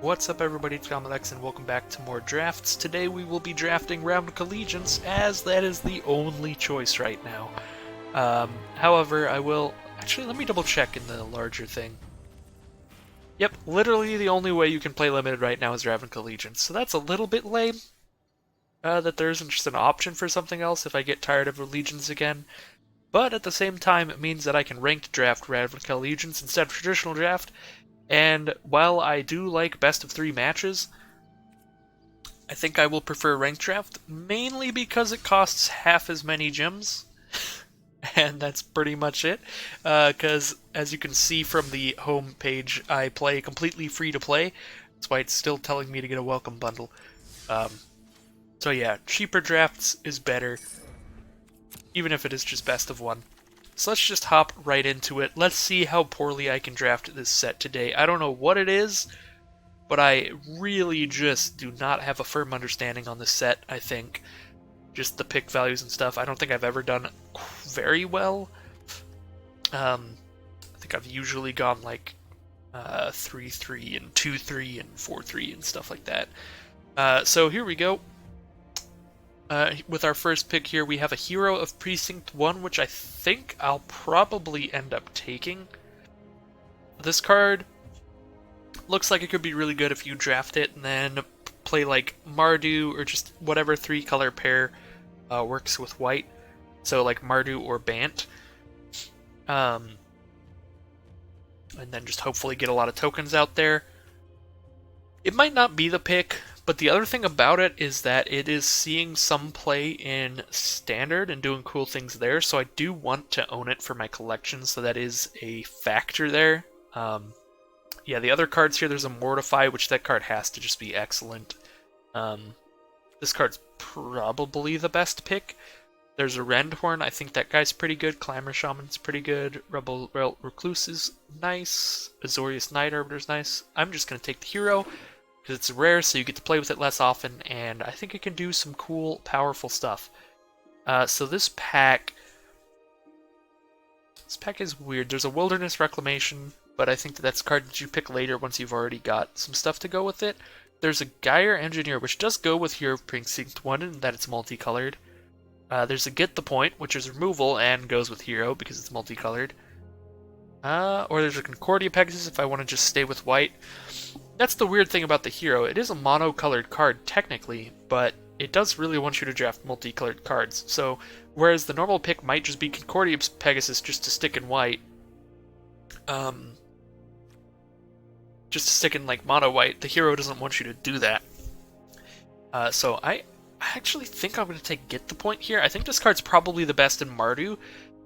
What's up everybody, it's Gomlet and welcome back to more drafts. Today we will be drafting Ravnica Allegiance, as that is the only choice right now. However, I will... Actually, let me double check in the larger thing. Yep, literally the only way you can play Limited right now is Ravnica Allegiance, so that's a little bit lame. That there isn't just an option for something else if I get tired of Allegiance again. But at the same time, it means that I can ranked draft Ravnica Allegiance instead of traditional draft. And while I do like best of 3 matches, I think I will prefer ranked draft, mainly because it costs half as many gems. And that's pretty much it. Because as you can see from the home page, I play completely free to play. That's why it's still telling me to get a welcome bundle. So yeah, cheaper drafts is better, even if it is just best of 1. So let's just hop right into it. Let's see how poorly I can draft this set today. I don't know what it is, but I really just do not have a firm understanding on this set, I think. Just the pick values and stuff. I don't think I've ever done very well. I think I've usually gone like 3-3 and 2-3 and 4-3 and stuff like that. So here we go. With our first pick here, we have a Hero of Precinct 1, which I think I'll probably end up taking. This card looks like it could be really good if you draft it and then play like Mardu or just whatever 3-color pair works with white. So like Mardu or Bant. And then just hopefully get a lot of tokens out there. It might not be the pick, but the other thing about it is that it is seeing some play in Standard and doing cool things there, so I do want to own it for my collection, so that is a factor there. Yeah, the other cards here, there's a Mortify, which that card has to just be excellent. This card's probably the best pick. There's a Rendhorn, I think that guy's pretty good. Clamor Shaman's pretty good. Rebel Recluse is nice. Azorius Night Arbiter's nice. I'm just going to take the Hero, because it's rare, so you get to play with it less often, and I think it can do some cool, powerful stuff. So this pack is weird. There's a Wilderness Reclamation, but I think that's a card that you pick later once you've already got some stuff to go with it. There's a Gyre Engineer, which does go with Hero of Precinct 1 in that it's multicolored. There's a Get the Point, which is removal and goes with Hero because it's multicolored. Or there's a Concordia Pegasus if I want to just stay with white. That's the weird thing about the Hero. It is a mono-colored card, technically, but it does really want you to draft multicolored cards. So, whereas the normal pick might just be Concordia Pegasus just to stick in white, just to stick in, like, mono-white, the Hero doesn't want you to do that. So I actually think I'm going to take Get the Point here. I think this card's probably the best in Mardu,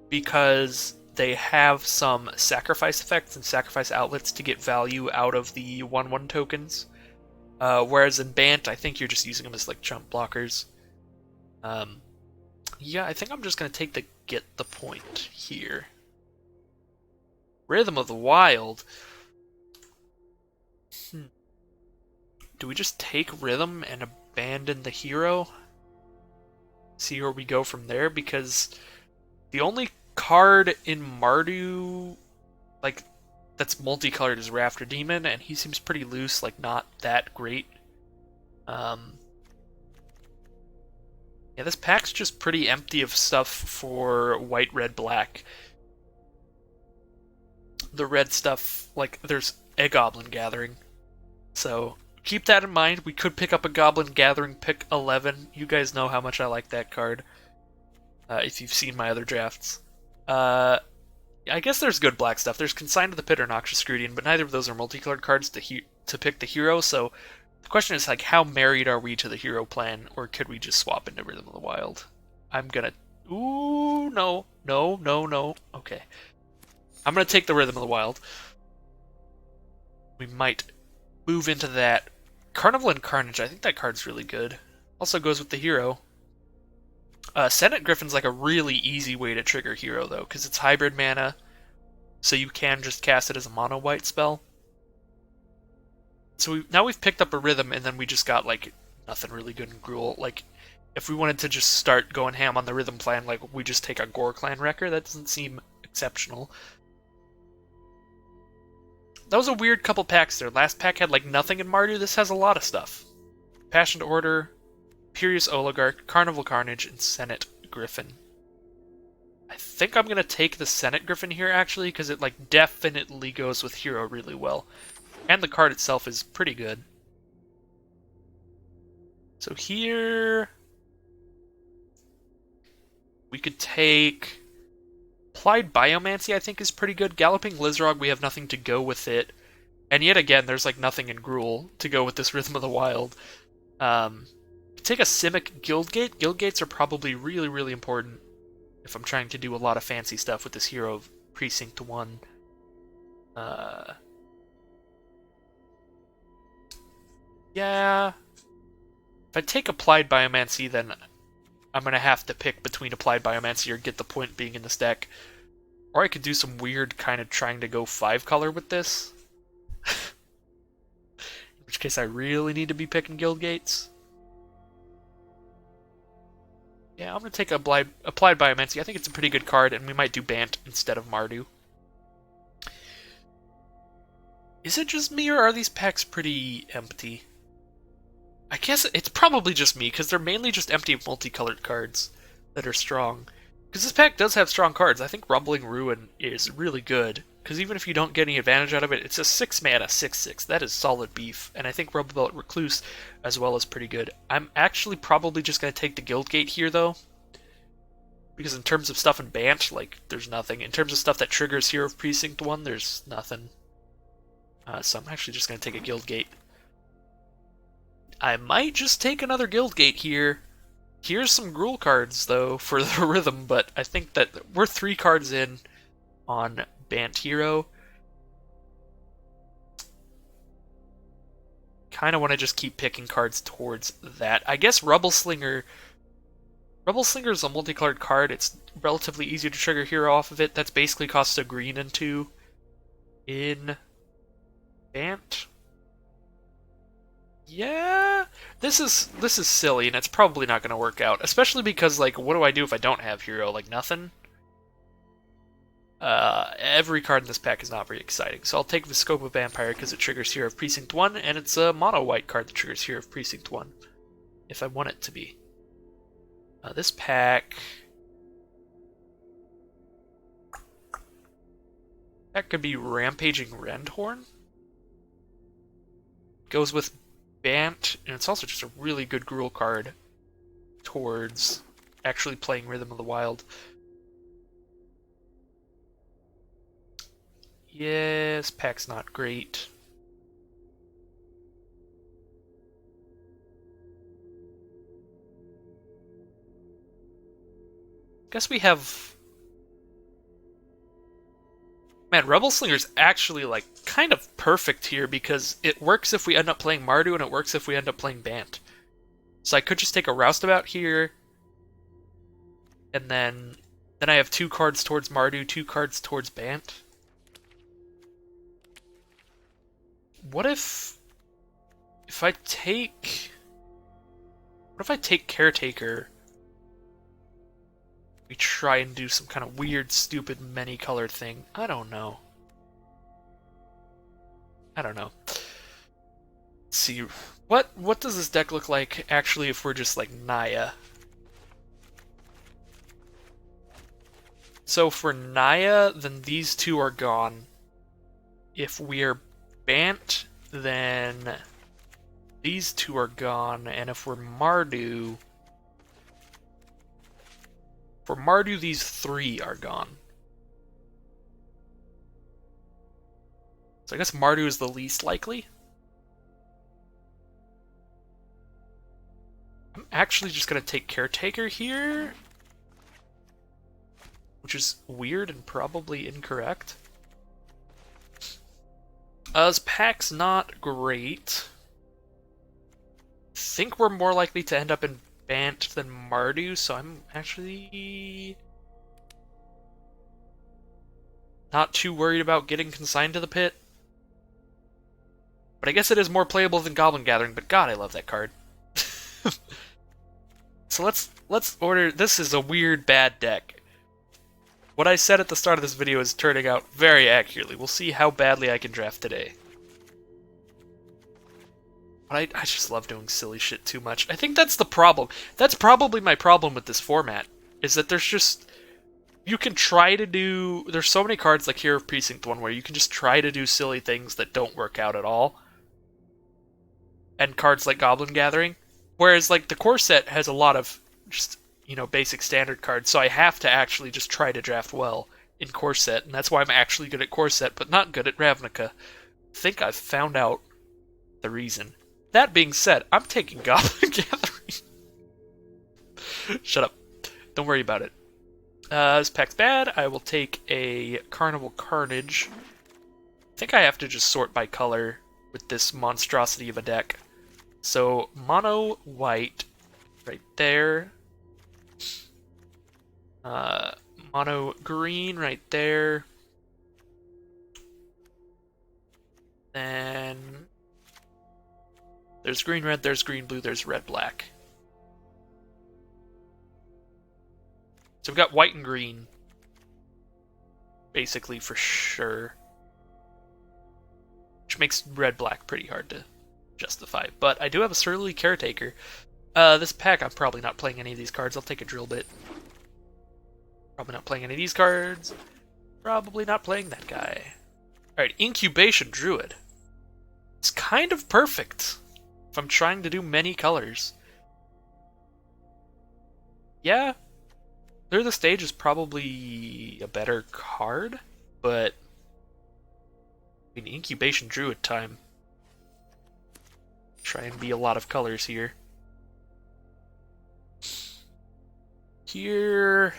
because they have some sacrifice effects and sacrifice outlets to get value out of the 1/1 tokens. Whereas in Bant, I think you're just using them as like chump blockers. Yeah, I think I'm just going to take the Get the Point here. Rhythm of the Wild. Do we just take Rhythm and abandon the Hero? See where we go from there? Because the only card in Mardu, like, that's multicolored is Rafter Demon, and he seems pretty loose, like, not that great. Yeah, this pack's just pretty empty of stuff for white, red, black. The red stuff, like, there's a Goblin Gathering. So, keep that in mind. We could pick up a Goblin Gathering pick 11. You guys know how much I like that card, if you've seen my other drafts. I guess there's good black stuff. There's Consigned to the Pit or Noxious Scrudian, but neither of those are multicolored cards to pick the Hero, so the question is, like, how married are we to the Hero plan, or could we just swap into Rhythm of the Wild? I'm gonna... Ooh, no. No, no, no. Okay. I'm gonna take the Rhythm of the Wild. We might move into that. Carnival and Carnage, I think that card's really good. Also goes with the Hero. Senate Griffin's like a really easy way to trigger Hero, though, because it's hybrid mana, so you can just cast it as a mono-white spell. So now we've picked up a Rhythm, and then we just got, like, nothing really good in Gruul. Like, if we wanted to just start going ham on the Rhythm plan, like, we just take a Gore Clan Wrecker, that doesn't seem exceptional. was a weird couple packs there. Last pack had like nothing in Mardu. This has a lot of stuff. Passionate Order, Imperious Oligarch, Carnival Carnage, and Senate Griffin. I think I'm gonna take the Senate Griffin here actually, because it like definitely goes with Hero really well. And the card itself is pretty good. So here we could take Applied Biomancy, I think is pretty good. Galloping Lizrog, we have nothing to go with it. And yet again, there's like nothing in Gruul to go with this Rhythm of the Wild. Take a Simic Guildgate. Guildgates are probably really, really important if I'm trying to do a lot of fancy stuff with this hero of Precinct 1. Yeah. If I take Applied Biomancy, then I'm going to have to pick between Applied Biomancy or Get the Point being in this deck. Or I could do some weird kind of trying to go 5-color with this. In which case I really need to be picking Guildgates. Yeah, I'm going to take Applied Biomancy. I think it's a pretty good card, and we might do Bant instead of Mardu. Is it just me, or are these packs pretty empty? I guess it's probably just me, because they're mainly just empty multicolored cards that are strong. Because this pack does have strong cards. I think Rumbling Ruin is really good, because even if you don't get any advantage out of it, it's a 6-mana 6/6. That is solid beef, and I think Rubblebelt Recluse as well is pretty good. I'm actually probably just going to take the Guildgate here, though, because in terms of stuff in Bant, like, there's nothing. In terms of stuff that triggers Hero of Precinct 1, there's nothing. So I'm actually just going to take a Guildgate. I might just take another Guildgate here. Here's some Gruul cards, though, for the Rhythm, but I think that we're 3 cards in on Bant Hero. Kind of want to just keep picking cards towards that. I guess Rubbleslinger is a multicolored card. It's relatively easy to trigger Hero off of it. That's basically costs a green and 2 in Bant. Yeah, this is silly, and it's probably not going to work out. Especially because, like, what do I do if I don't have Hero? Like, nothing? Every card in this pack is not very exciting. So I'll take the Scope of Vampire because it triggers Hero of Precinct 1, and it's a mono-white card that triggers Hero of Precinct 1, if I want it to be. This pack... That could be Rampaging Rendhorn. Goes with Bant, and it's also just a really good Gruul card towards actually playing Rhythm of the Wild. Yes, pack's not great. Guess we have... Man, Rebel Slinger's actually, like, kind of perfect here because it works if we end up playing Mardu and it works if we end up playing Bant. So I could just take a Roustabout here, and then I have 2 cards towards Mardu, 2 cards towards Bant. What if I take... What if I take Caretaker? We try and do some kind of weird, stupid, many-colored thing. I don't know. Let's see. What does this deck look like, actually, if we're just, like, Naya? So for Naya, then these 2 are gone. If we're Bant, then these 2 are gone. And if we're Mardu... For Mardu, these 3 are gone. So I guess Mardu is the least likely. I'm actually just going to take Caretaker here, which is weird and probably incorrect. This pack's not great. I think we're more likely to end up in Bant than Mardu, so I'm actually not too worried about getting consigned to the pit. But I guess it is more playable than Goblin Gathering, but god, I love that card. So let's order... This is a weird, bad deck. What I said at the start of this video is turning out very accurately. We'll see how badly I can draft today. But I just love doing silly shit too much. I think that's the problem. That's probably my problem with this format, is that there's just... You can try to do... There's so many cards like Hero of Precinct 1 where you can just try to do silly things that don't work out at all. And cards like Goblin Gathering. Whereas, like, the core set has a lot of just, you know, basic standard cards, so I have to actually just try to draft well in core set, and that's why I'm actually good at core set, but not good at Ravnica. I think I've found out the reason. That being said, I'm taking Goblin Gathering. Shut up. Don't worry about it. This pack's bad. I will take a Carnival Carnage. I think I have to just sort by color with this monstrosity of a deck. So, mono white right there. Mono green right there. Then there's green red, there's green blue, there's red black. So we've got white and green, basically, for sure. Which makes red black pretty hard to justify. But I do have a Surly Caretaker. This pack, I'm probably not playing any of these cards. I'll take a Drill Bit. Probably not playing any of these cards. Probably not playing that guy. Alright, Incubation Druid. It's kind of perfect if I'm trying to do many colors. Yeah, Clear the Stage is probably a better card, but I mean, Incubation Druid time. Try and be a lot of colors here. Here,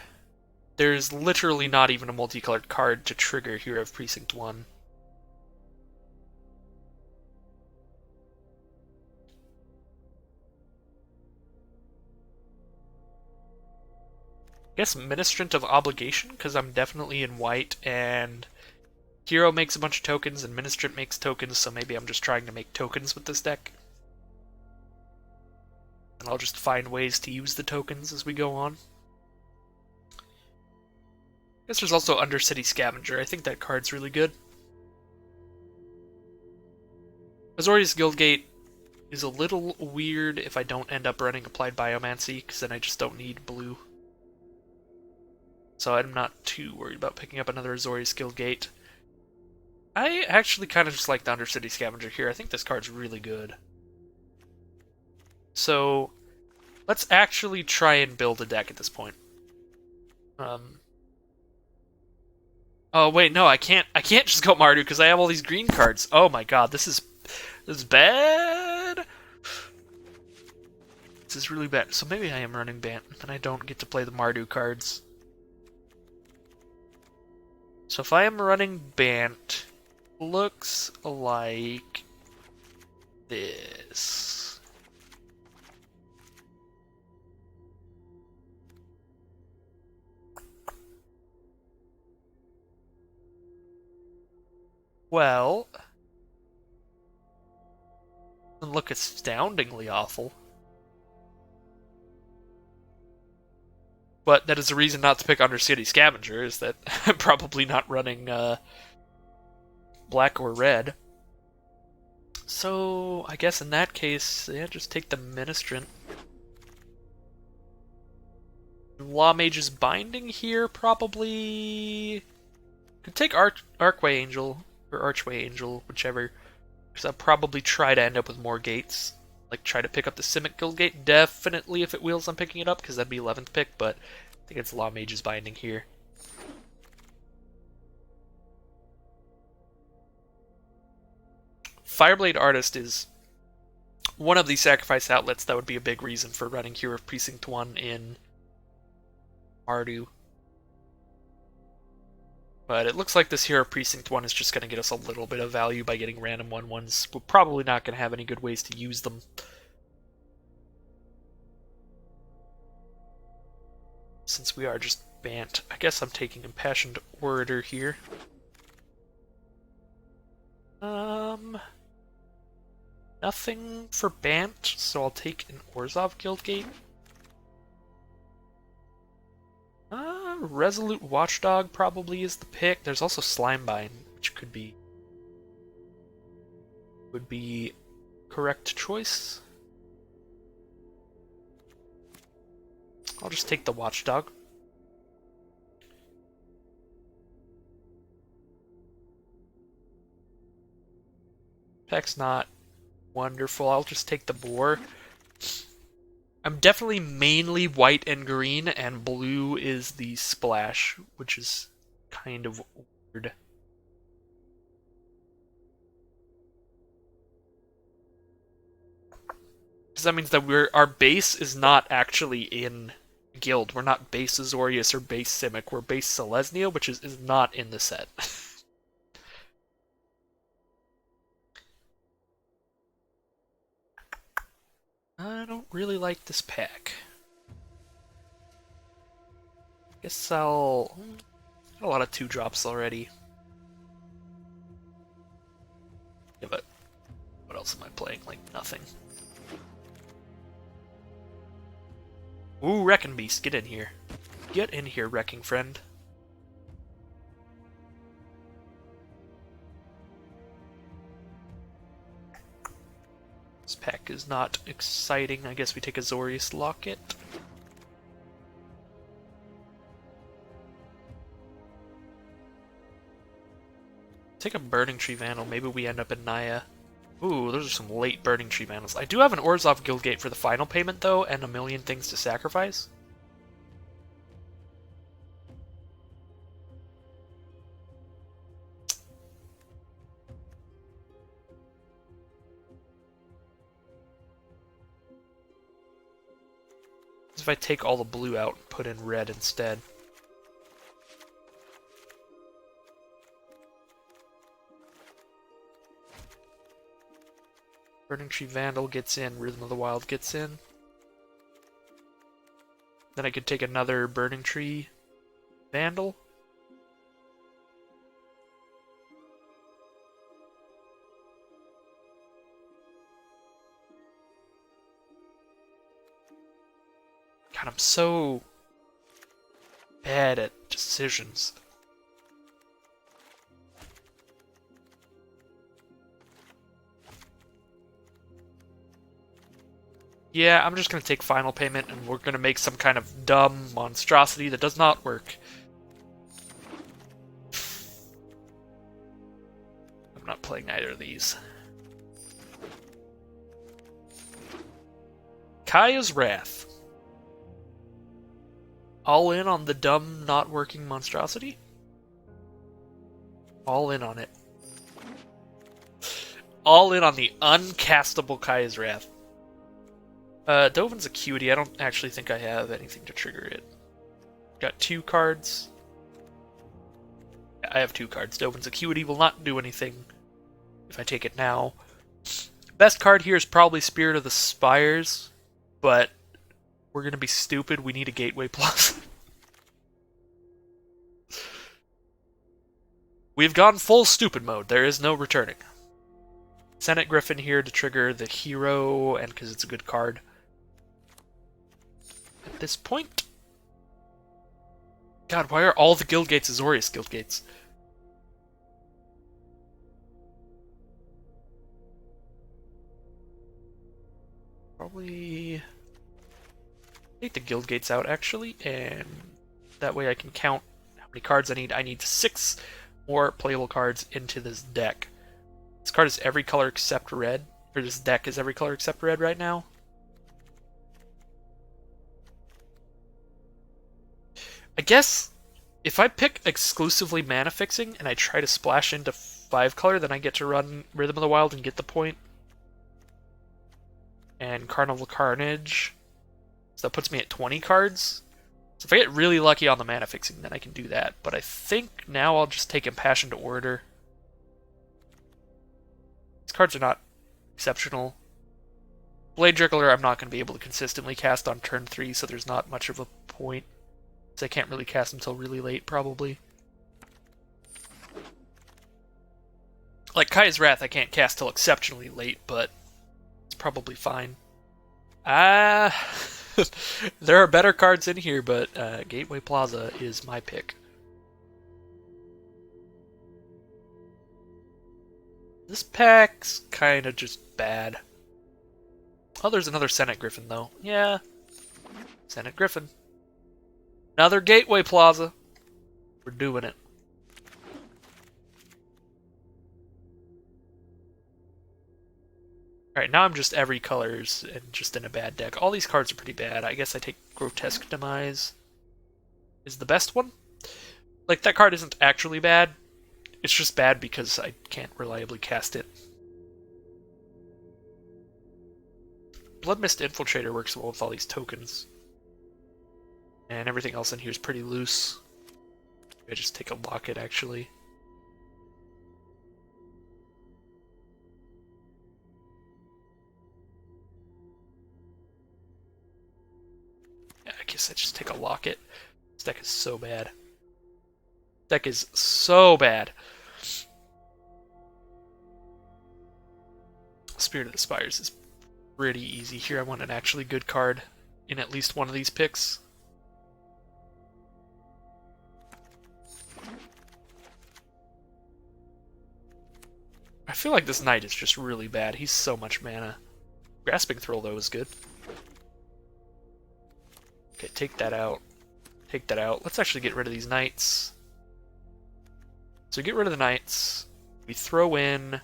there's literally not even a multicolored card to trigger Hero of Precinct 1. I guess Ministrant of Obligation, because I'm definitely in white, and Hero makes a bunch of tokens, and Ministrant makes tokens, so maybe I'm just trying to make tokens with this deck. And I'll just find ways to use the tokens as we go on. I guess there's also Undercity Scavenger. I think that card's really good. Azorius Guildgate is a little weird if I don't end up running Applied Biomancy, because then I just don't need blue. So I'm not too worried about picking up another Azorius Guildgate. I actually kind of just like the Undercity Scavenger here. I think this card's really good. So let's actually try and build a deck at this point. Oh wait, no, I can't just go Mardu because I have all these green cards. Oh my god, this is bad. This is really bad. So maybe I am running Bant, and I don't get to play the Mardu cards. So if I am running Bant, looks like this. Well, doesn't look astoundingly awful. But that is a reason not to pick Undercity Scavenger, is that I'm probably not running black or red. So, I guess in that case, yeah, just take the Ministrant. Law Mage's Binding here, probably... Could take Archway Angel, or Archway Angel, whichever, because I'll probably try to end up with more gates. Like, try to pick up the Simic Guildgate, definitely if it wheels I'm picking it up, because that'd be 11th pick, but I think it's Law Mage's Binding here. Fireblade Artist is one of the sacrifice outlets that would be a big reason for running Hero of Precinct 1 in Mardu. But it looks like this Hero of Precinct 1 is just going to get us a little bit of value by getting random 1/1s. We're probably not going to have any good ways to use them. Since we are just Bant, I guess I'm taking Impassioned Orator here. Nothing for Bant, so I'll take an Orzhov Guildgate. Resolute Watchdog probably is the pick. There's also Slimebind, which would be correct choice. I'll just take the Watchdog. Pack's not wonderful. I'll just take the Boar. I'm definitely mainly white and green, and blue is the splash, which is kind of weird. Because that means that our base is not actually in Guild. We're not base Azorius or base Simic. We're base Selesnya, which is not in the set. I don't really like this pack. Guess I'll... a lot of 2-drops already. Yeah, but what else am I playing? Like, nothing. Ooh, Wrecking Beast, get in here. Get in here, Wrecking Friend. This pack is not exciting. I guess we take a Azorius Locket. Take a Burning Tree Vandal. Maybe we end up in Naya. Ooh, those are some late Burning Tree Vandals. I do have an Orzhov Guildgate for the final payment, though, and a million things to sacrifice. If I take all the blue out and put in red instead. Burning Tree Vandal gets in, Rhythm of the Wild gets in. Then I could take another Burning Tree Vandal. God, I'm so bad at decisions. Yeah, I'm just going to take final payment, and we're going to make some kind of dumb monstrosity that does not work. I'm not playing either of these. Kaya's Wrath. All in on the dumb, not working monstrosity? All in on it. All in on the uncastable Kaya's Wrath. Dovin's Acuity. I don't actually think I have anything to trigger it. Got 2 cards. I have 2 cards. Dovin's Acuity will not do anything if I take it now. Best card here is probably Spirit of the Spires, but we're going to be stupid. We need a Gateway Plus. We've gone full stupid mode. There is no returning. Senate Griffin here to trigger the hero, and because it's a good card. At this point... God, why are all the guild gates Azorius guild gates? Probably... take the guild gates out, actually, and that way I can count how many cards I need. I need 6 more playable cards into this deck. This card is every color except red. Or this deck is every color except red right now. I guess if I pick exclusively Mana Fixing and I try to splash into 5 color, then I get to run Rhythm of the Wild and get the point. And Carnival Carnage. So that puts me at 20 cards. So if I get really lucky on the Mana Fixing, then I can do that. But I think now I'll just take Impassioned Order. These cards are not exceptional. Blade Juggler I'm not going to be able to consistently cast on turn 3, so there's not much of a point. So I can't really cast until really late, probably. Like Kaya's Wrath I can't cast till exceptionally late, but it's probably fine. There are better cards in here, but Gateway Plaza is my pick. This pack's kind of just bad. Oh, there's another Senate Griffin, though. Yeah. Senate Griffin. Another Gateway Plaza. We're doing it. Alright, now I'm just every colors and just in a bad deck. All these cards are pretty bad. I guess I take Grotesque Demise is the best one. Like, that card isn't actually bad. It's just bad because I can't reliably cast it. Bloodmist Infiltrator works well with all these tokens. And everything else in here is pretty loose. I just take a Locket, actually. Yeah, I guess I just take a Locket. This deck is so bad. Deck is so bad. Spirit of the Spires is pretty easy here. I want an actually good card in at least one of these picks. I feel like this Knight is just really bad. He's so much mana. Grasping Thrill, though, is good. Okay, take that out. Take that out. Let's actually get rid of these Knights. So get rid of the Knights. We throw in...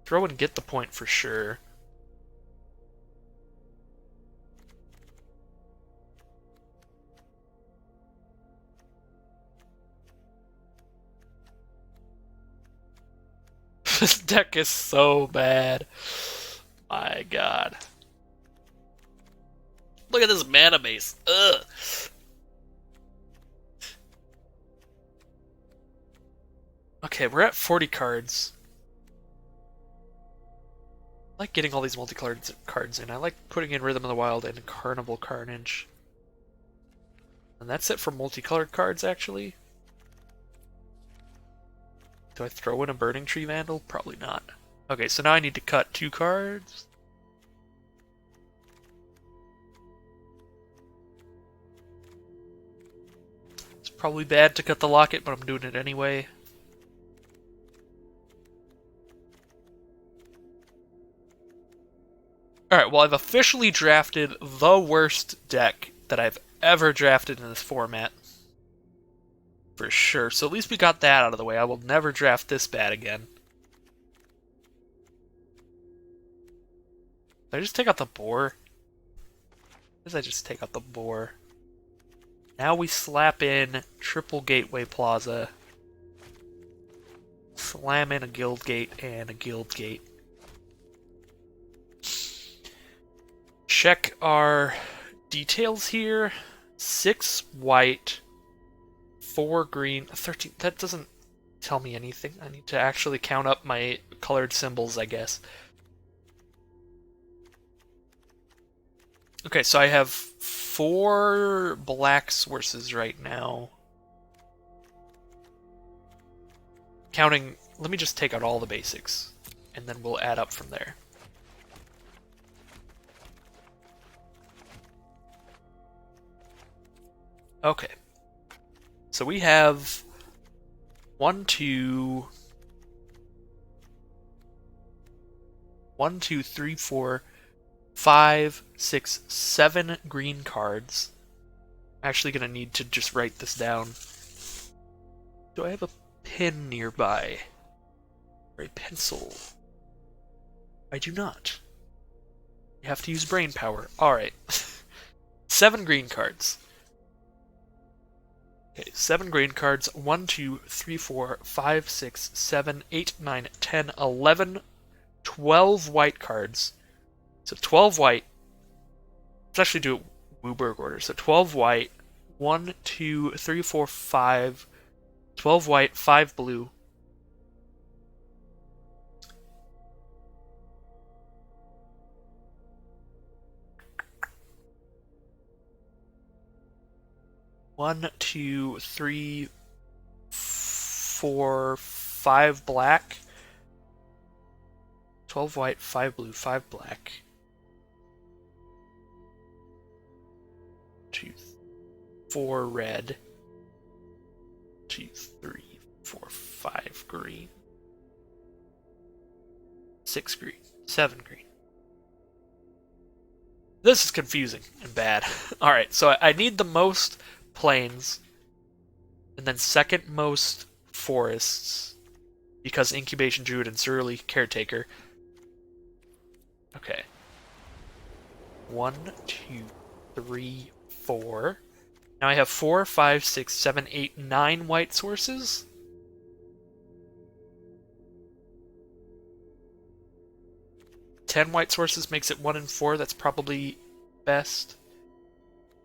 Throw and get the point for sure. This deck is so bad. My god. Look at this mana base. Ugh. Okay, we're at 40 cards. I like getting all these multicolored cards in. I like putting in Rhythm of the Wild and Carnival Carnage. And that's it for multicolored cards, actually. Do I throw in a Burning Tree Vandal? Probably not. Okay, so now I need to cut 2 cards. It's probably bad to cut the Locket, but I'm doing it anyway. Alright, well, I've officially drafted the worst deck that I've ever drafted in this format. For sure. So at least we got that out of the way. I will never draft this bad again. Did I just take out the boar? Why did I just take out the boar? Now we slap in triple Gateway Plaza. Slam in a Guild Gate and a Guild Gate. Check our details here. 6 white, 4 green, 13. That doesn't tell me anything. I need to actually count up my colored symbols, I guess. Okay, so I have 4 black sources right now. Counting, let me just take out all the basics, and then we'll add up from there. Okay. So we have 1, 2, 3, 4, 5, 6, 7 green cards. I'm actually gonna need to just write this down. Do I have a pen nearby? Or a pencil? I do not. You have to use brain power. Alright. 7 green cards. Okay, 7 green cards. 1, 2, 3, 4, 5, 6, 7, 8, 9, 10, 11, 12 white cards. So 12 white. Let's actually do it Wooburg order. So 12 white. 1, 2, 3, 4, 5. 12 white, 5 blue. One, 2, 3, 4, 5 black. 12 white, 5 blue, 5 black. 2, 4 red. 2, 3, 4, 5 green. 6 green. 7 green. This is confusing and bad. Alright, so I need the most plains, and then second most forests, because Incubation Druid and Surly Caretaker. Okay. 1, 2, 3, 4. Now I have 4, 5, 6, 7, 8, 9 white sources. Ten white sources makes it 1 and 4. That's probably best.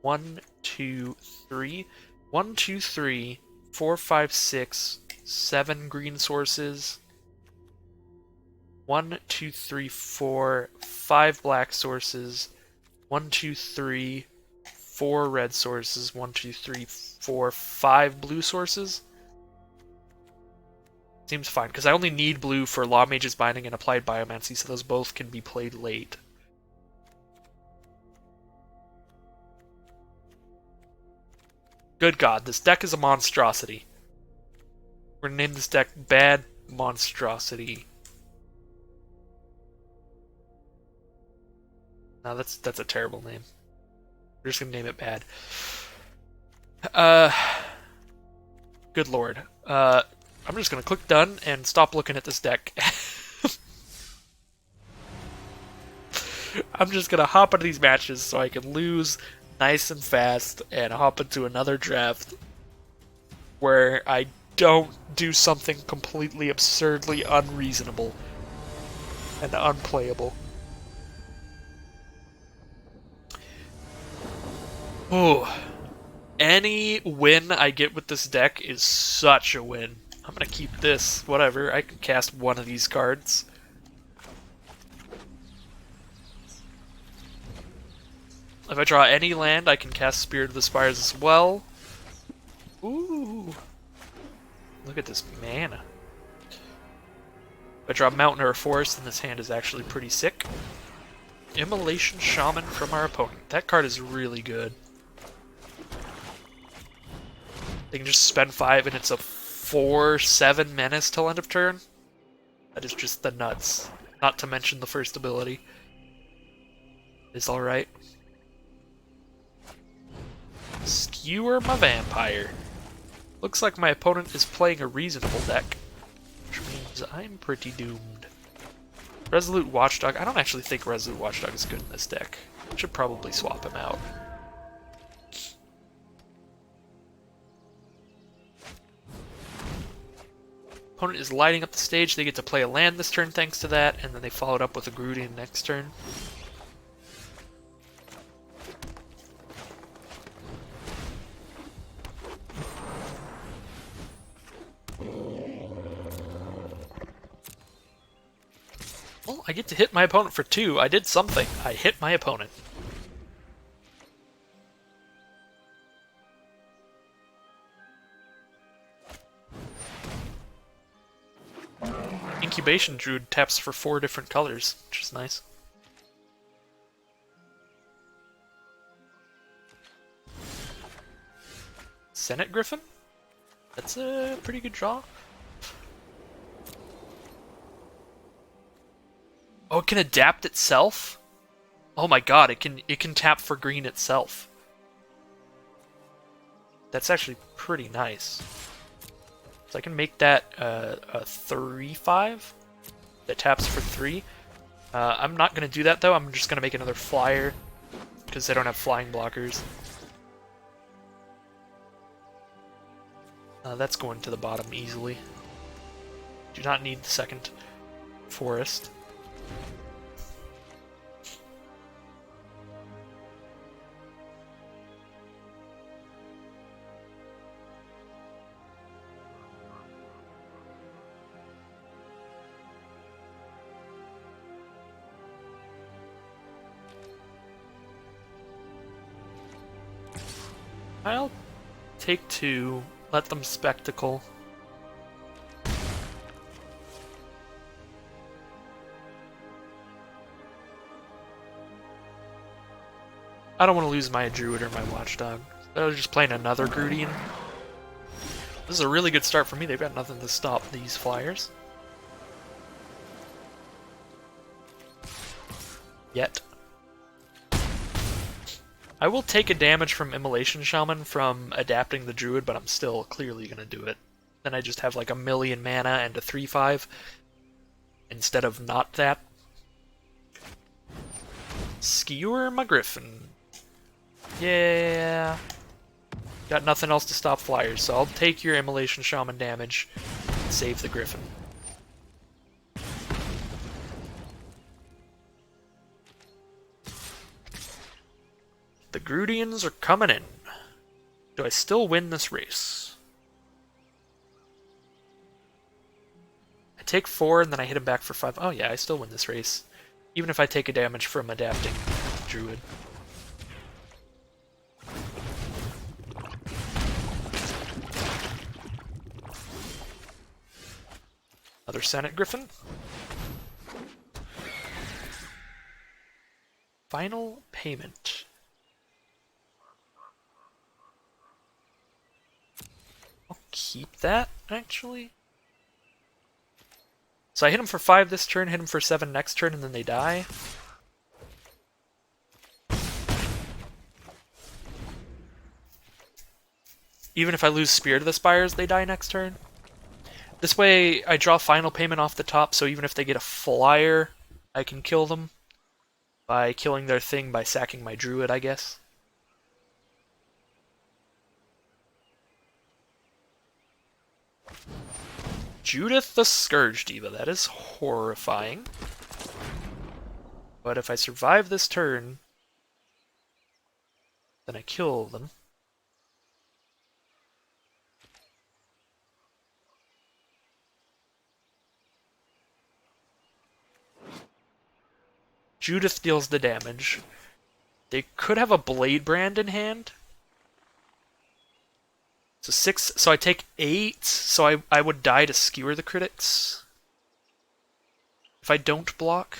1, 2, 3. 1, 2, 3, 4, 5, 6, 7 green sources. 1, 2, 3, 4, 5 black sources. 1, 2, 3, 4 red sources. 1, 2, 3, 4, 5 blue sources. Seems fine, because I only need blue for Law Mage's Binding and Applied Biomancy, so those both can be played late. Good God, this deck is a monstrosity. We're gonna name this deck Bad Monstrosity. No, that's a terrible name. We're just gonna name it Bad. Good Lord. I'm just gonna click done and stop looking at this deck. I'm just gonna hop into these matches so I can lose nice and fast and hop into another draft where I don't do something completely absurdly unreasonable and unplayable. Ooh. Any win I get with this deck is such a win. I'm gonna keep this. Whatever. I can cast one of these cards. If I draw any land, I can cast Spirit of the Spires as well. Ooh. Look at this mana. If I draw Mountain or a Forest, then this hand is actually pretty sick. Immolation Shaman from our opponent. That card is really good. They can just spend 5 and it's a 4/7 menace till end of turn. That is just the nuts. Not to mention the first ability. It's alright. Skewer my vampire. Looks like my opponent is playing a reasonable deck, which means I'm pretty doomed. Resolute Watchdog. I don't actually think Resolute Watchdog is good in this deck. I should probably swap him out. Opponent is lighting up the stage. They get to play a land this turn thanks to that, and then they followed up with a Grudian next turn. Well, I get to hit my opponent for 2. I did something. I hit my opponent. Incubation Druid taps for 4 different colors, which is nice. Senate Griffin? That's a pretty good draw. Oh, it can adapt itself? Oh my god, it can tap for green itself. That's actually pretty nice. So I can make that a 3/5 that taps for 3. I'm not going to do that though, I'm just going to make another flyer because they don't have flying blockers. That's going to the bottom easily. Do not need the second forest. I'll take 2, let them spectacle. I don't want to lose my Druid or my Watchdog. So I was just playing another Grudian. This is a really good start for me. They've got nothing to stop these flyers. Yet. I will take a damage from Immolation Shaman from adapting the Druid, but I'm still clearly going to do it. Then I just have like 1,000,000 mana and a 3/5 instead of not that. Skewer my Griffin. Yeah. Got nothing else to stop flyers, so I'll take your Immolation Shaman damage and save the Griffin. The Grudians are coming in. Do I still win this race? I take 4 and then I hit him back for 5. Oh yeah, I still win this race. Even if I take a damage from adapting Druid. Another Senate Griffin. Final payment. I'll keep that, actually. So I hit him for 5 this turn, hit him for 7 next turn, and then they die. Even if I lose Spirit of the Spires, they die next turn. This way, I draw final payment off the top, so even if they get a flyer, I can kill them by killing their thing by sacking my Druid, I guess. Judith the Scourge Diva, that is horrifying. But if I survive this turn, then I kill them. Judith deals the damage. They could have a Blade Brand in hand. So 6, so I take 8, so I would die to skewer the critics. If I don't block.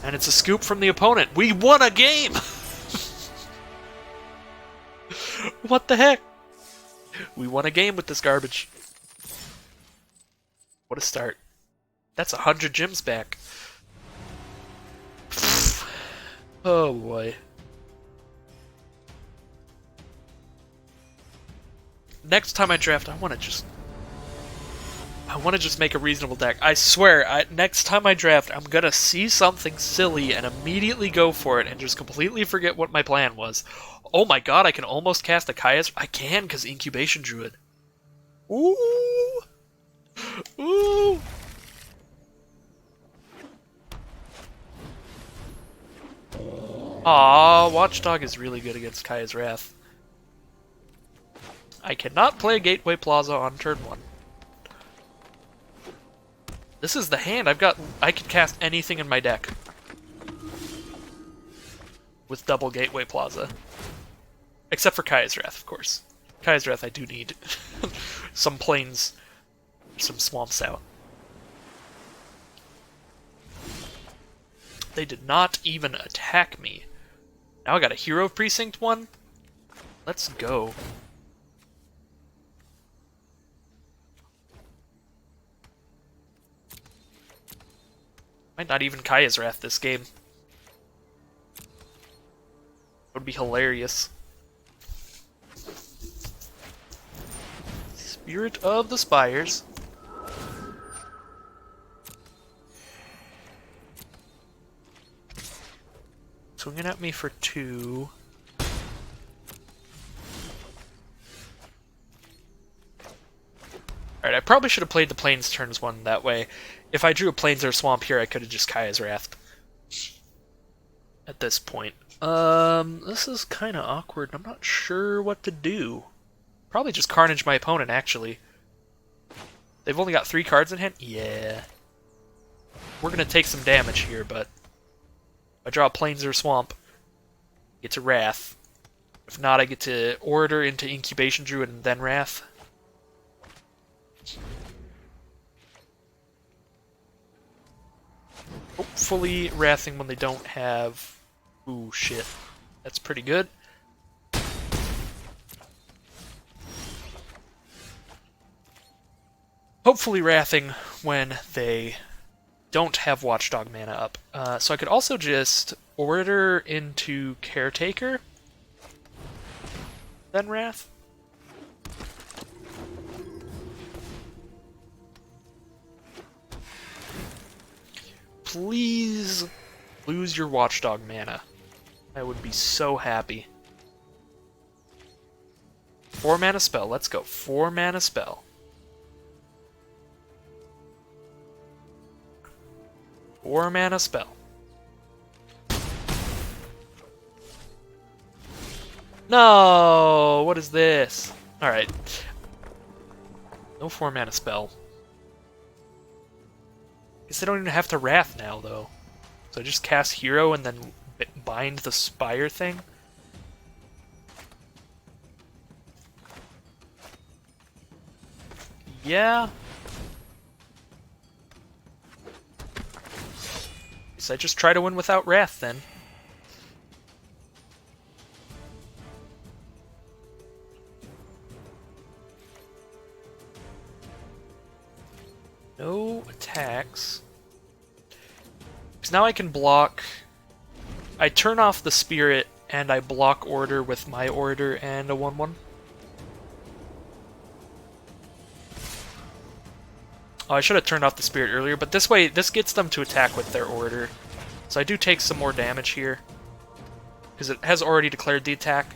And it's a scoop from the opponent. We won a game! What the heck? We won a game with this garbage. What a start. That's 100 gems back. Oh boy. Next time I draft, I want to just make a reasonable deck. I swear, next time I draft, I'm gonna see something silly and immediately go for it and just completely forget what my plan was. Oh my god, I can almost cast a Kaya's. I can, because Incubation Druid. Ooh! Ooh! Aww, Watchdog is really good against Kaya's Wrath. I cannot play Gateway Plaza on turn 1. This is the hand. I can cast anything in my deck. With double Gateway Plaza. Except for Kaya's Wrath, of course. Kaya's Wrath I do need. Some plains, some swamps out. They did not even attack me. Now I got a Hero Precinct 1? Let's go. Might not even Kaya's Wrath this game. Would be hilarious. Spirit of the Spires. Swinging at me for 2. Alright, I probably should have played the Plains turns 1 that way. If I drew a Plains or a Swamp here, I could have just Kaya's Wrath. At this point. This is kind of awkward. I'm not sure what to do. Probably just Carnage my opponent, actually. They've only got 3 cards in hand? Yeah. We're going to take some damage here, but... I draw a Plains or a Swamp. Get to Wrath. If not, I get to Orator into Incubation Druid and then Wrath. Hopefully Wrathing when they don't have Ooh, shit. That's pretty good. Hopefully wrathing when they don't have Watchdog mana up. So I could also just order into Caretaker, then Wrath. Please lose your Watchdog mana. I would be so happy. 4 mana spell, let's go. 4 mana spell. Four mana spell. No! What is this? Alright. No 4 mana spell. Guess I don't even have to Wrath now, though. So I just cast Hero and then bind the Spire thing? Yeah. Guess I just try to win without Wrath, then. No attacks. Because now I can block... I turn off the Spirit, and I block Order with my Order and a 1/1. Oh, I should have turned off the Spirit earlier, but this way, this gets them to attack with their Order. So I do take some more damage here. Because it has already declared the attack.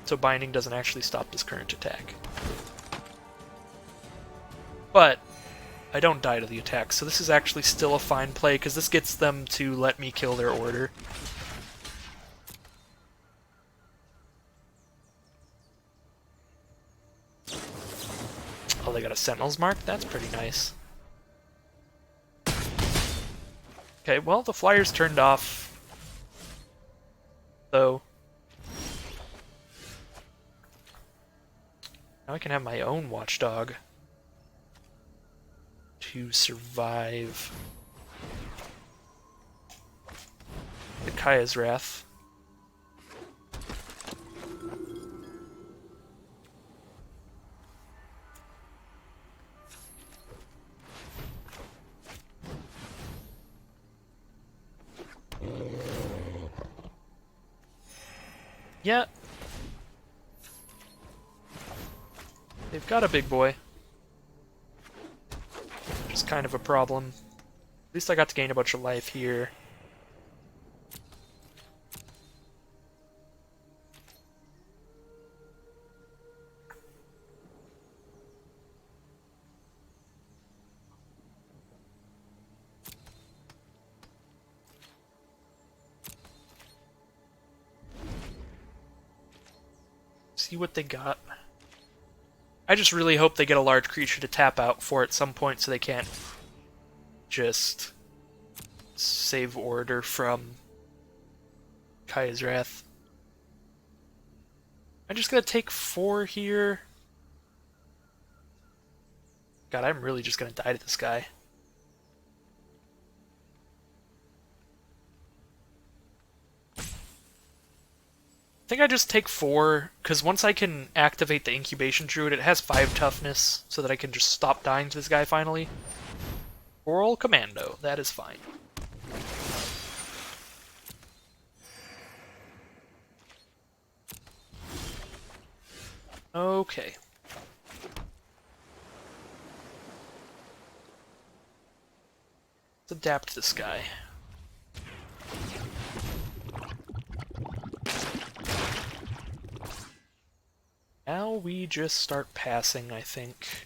So Binding doesn't actually stop this current attack. But I don't die to the attack, so this is actually still a fine play, because this gets them to let me kill their Order. Oh, they got a Sentinel's Mark? That's pretty nice. Okay, well, the Flyer's turned off. So now I can have my own Watchdog to survive the Kaya's Wrath. Yeah. They've got a big boy. Which is kind of a problem. At least I got to gain a bunch of life here. See what they got. I just really hope they get a large creature to tap out for at some point so they can't just save Order from Kaya's Wrath. I'm just gonna take 4 here. God, I'm really just gonna die to this guy. I think I just take 4, because once I can activate the Incubation Druid, it has 5 toughness, so that I can just stop dying to this guy finally. Oral Commando, that is fine. Okay. Let's adapt this guy. Now we just start passing, I think.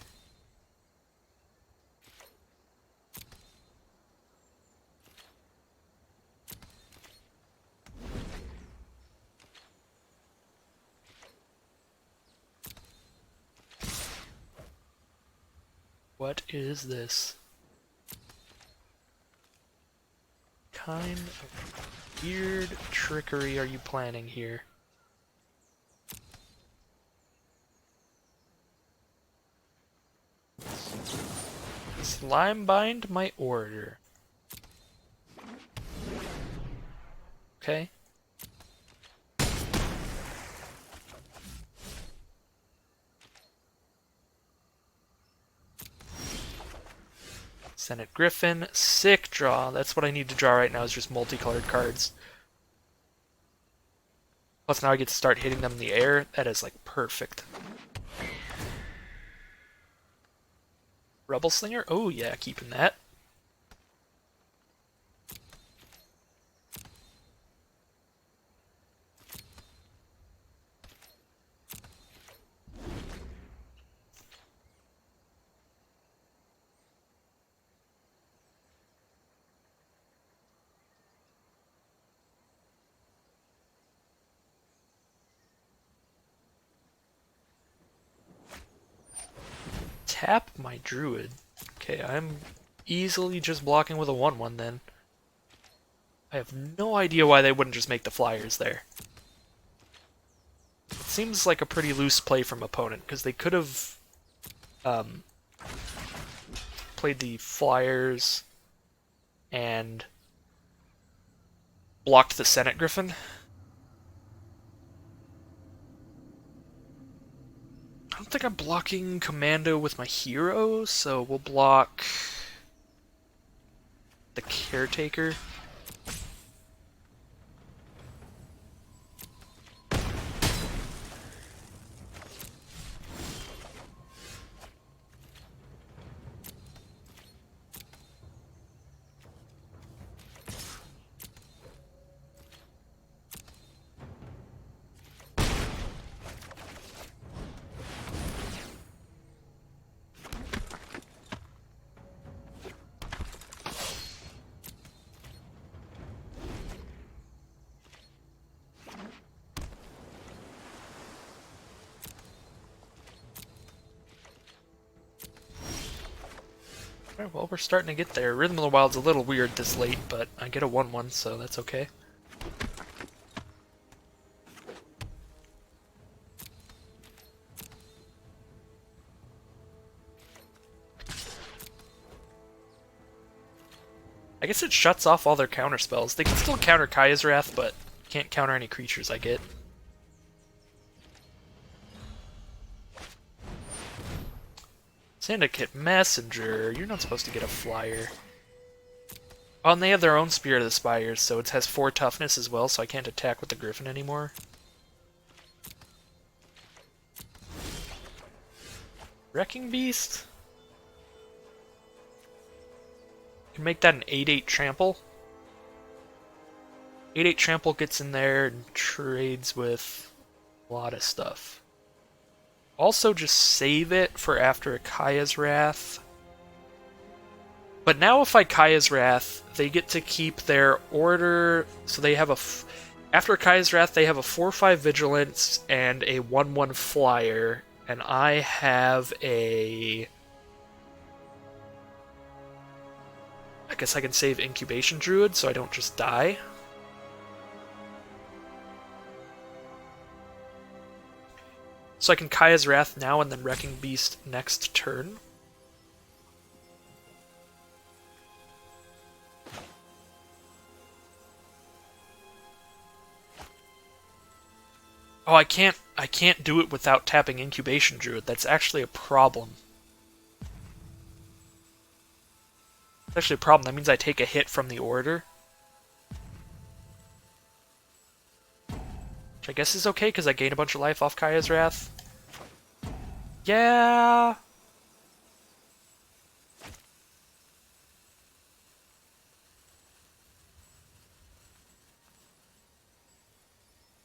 What is this? Kind of weird trickery are you planning here? Slime bind my Order. Okay. Senate Griffin, sick draw. That's what I need to draw right now is just multicolored cards. Plus now I get to start hitting them in the air. That is like perfect. Rebel Slinger? Oh yeah, keeping that. Tap my druid. Okay, I'm easily just blocking with a 1/1 then. I have no idea why they wouldn't just make the flyers there. It seems like a pretty loose play from opponent, because they could have played the flyers and blocked the Senate Griffin. I don't think I'm blocking Commando with my hero, so we'll block the Caretaker. Alright, well, we're starting to get there. Rhythm of the Wild's a little weird this late, but I get a 1/1, so that's okay. I guess it shuts off all their counter spells. They can still counter Kaya's Wrath, but can't counter any creatures I get. Syndicate Messenger, you're not supposed to get a flyer. Oh, and they have their own Spirit of the Spires, so it has 4 toughness as well, so I can't attack with the Griffin anymore. Wrecking Beast? Can make that an 8/8 trample. 8/8 trample gets in there and trades with a lot of stuff. Also, just save it for after a Kaya's Wrath. But now if I Kaya's Wrath, they get to keep their order, so they have a... After Kaya's Wrath, they have a 4/5 Vigilance and a 1/1 Flyer, and I have a... I guess I can save Incubation Druid so I don't just die. So I can Kaya's Wrath now and then Wrecking Beast next turn. Oh, I can't do it without tapping Incubation Druid. That's actually a problem. It's actually a problem. That means I take a hit from the order. Which I guess is okay, because I gain a bunch of life off Kaya's Wrath. Yeah...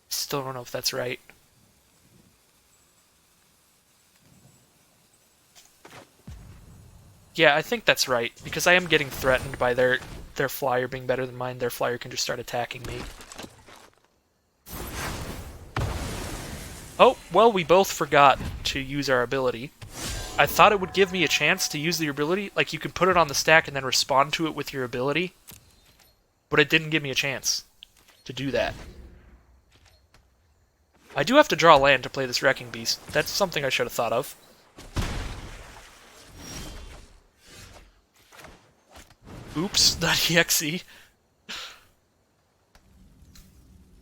Still don't know if that's right. Yeah, I think that's right, because I am getting threatened by their flyer being better than mine. Their flyer can just start attacking me. Oh, well, we both forgot to use our ability. I thought it would give me a chance to use the ability, like you could put it on the stack and then respond to it with your ability, but it didn't give me a chance to do that. I do have to draw land to play this Wrecking Beast. That's something I should have thought of. Oops.exe.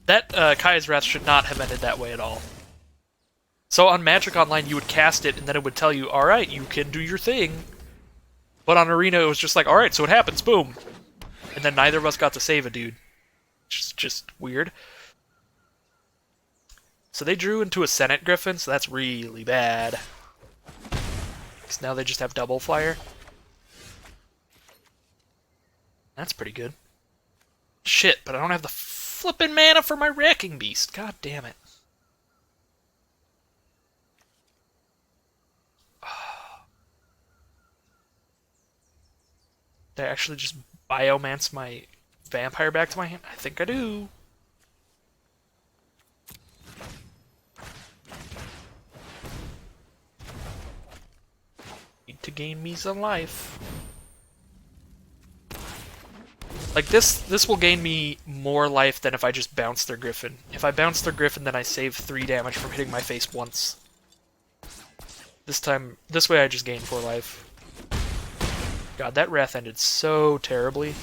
That Kaya's Wrath should not have ended that way at all. So on Magic Online, you would cast it, and then it would tell you, alright, you can do your thing. But on Arena, it was just like, alright, so it happens, boom. And then neither of us got to save a dude. Which is just weird. So they drew into a Senate Griffin, so that's really bad. Because now they just have double flyer. That's pretty good. Shit, but I don't have the flippin' mana for my Wrecking Beast. God damn it. Did I actually just biomance my vampire back to my hand? I think I do. Need to gain me some life. Like, this will gain me more life than if I just bounce their Griffin. If I bounce their Griffin, then I save 3 damage from hitting my face once. This way I just gain 4 life. God, that Wrath ended so terribly.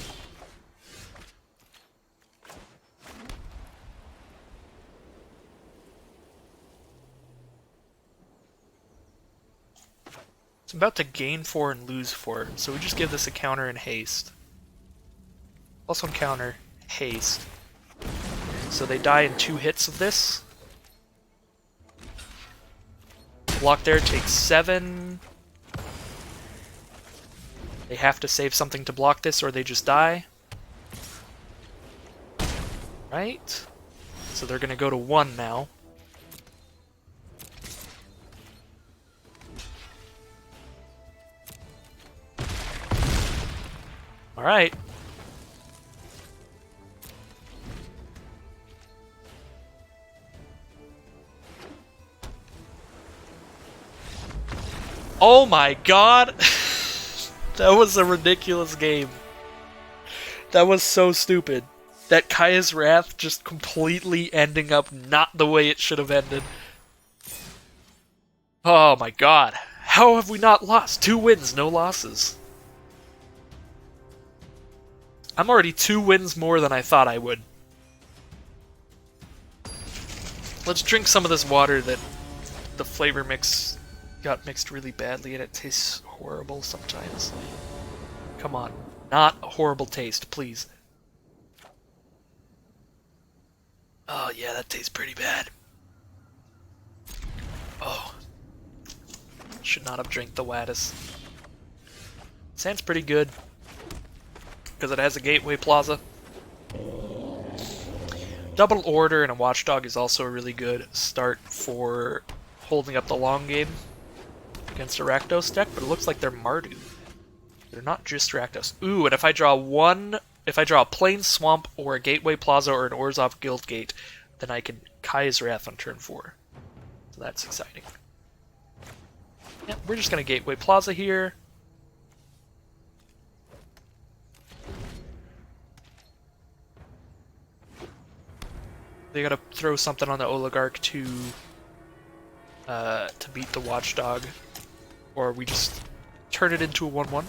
It's about to gain 4 and lose 4, so we just give this a counter and haste. Also counter, haste. So they die in 2 hits of this. Block there takes 7. They have to save something to block this or they just die. Right? So they're gonna go to 1 now. Alright. Oh my god! That was a ridiculous game. That was so stupid. That Kaya's Wrath just completely ending up not the way it should have ended. Oh my god. How have we not lost? 2 wins, no losses. I'm already 2 wins more than I thought I would. Let's drink some of this water that the flavor mix got mixed really badly and it tastes horrible sometimes. Come on. Not a horrible taste, please. Oh yeah, that tastes pretty bad. Oh. Should not have drank the Wattis. Sounds pretty good. Because it has a Gateway Plaza. Double Order and a Watchdog is also a really good start for holding up the long game against a Rakdos deck, but it looks like they're Mardu. They're not just Rakdos. Ooh, and if I draw a Plain Swamp or a Gateway Plaza or an Orzhov Guildgate, then I can Kaya's Wrath on turn 4. So that's exciting. Yeah, we're just gonna Gateway Plaza here. They gotta throw something on the Oligarch to beat the Watchdog, or we just turn it into a 1/1.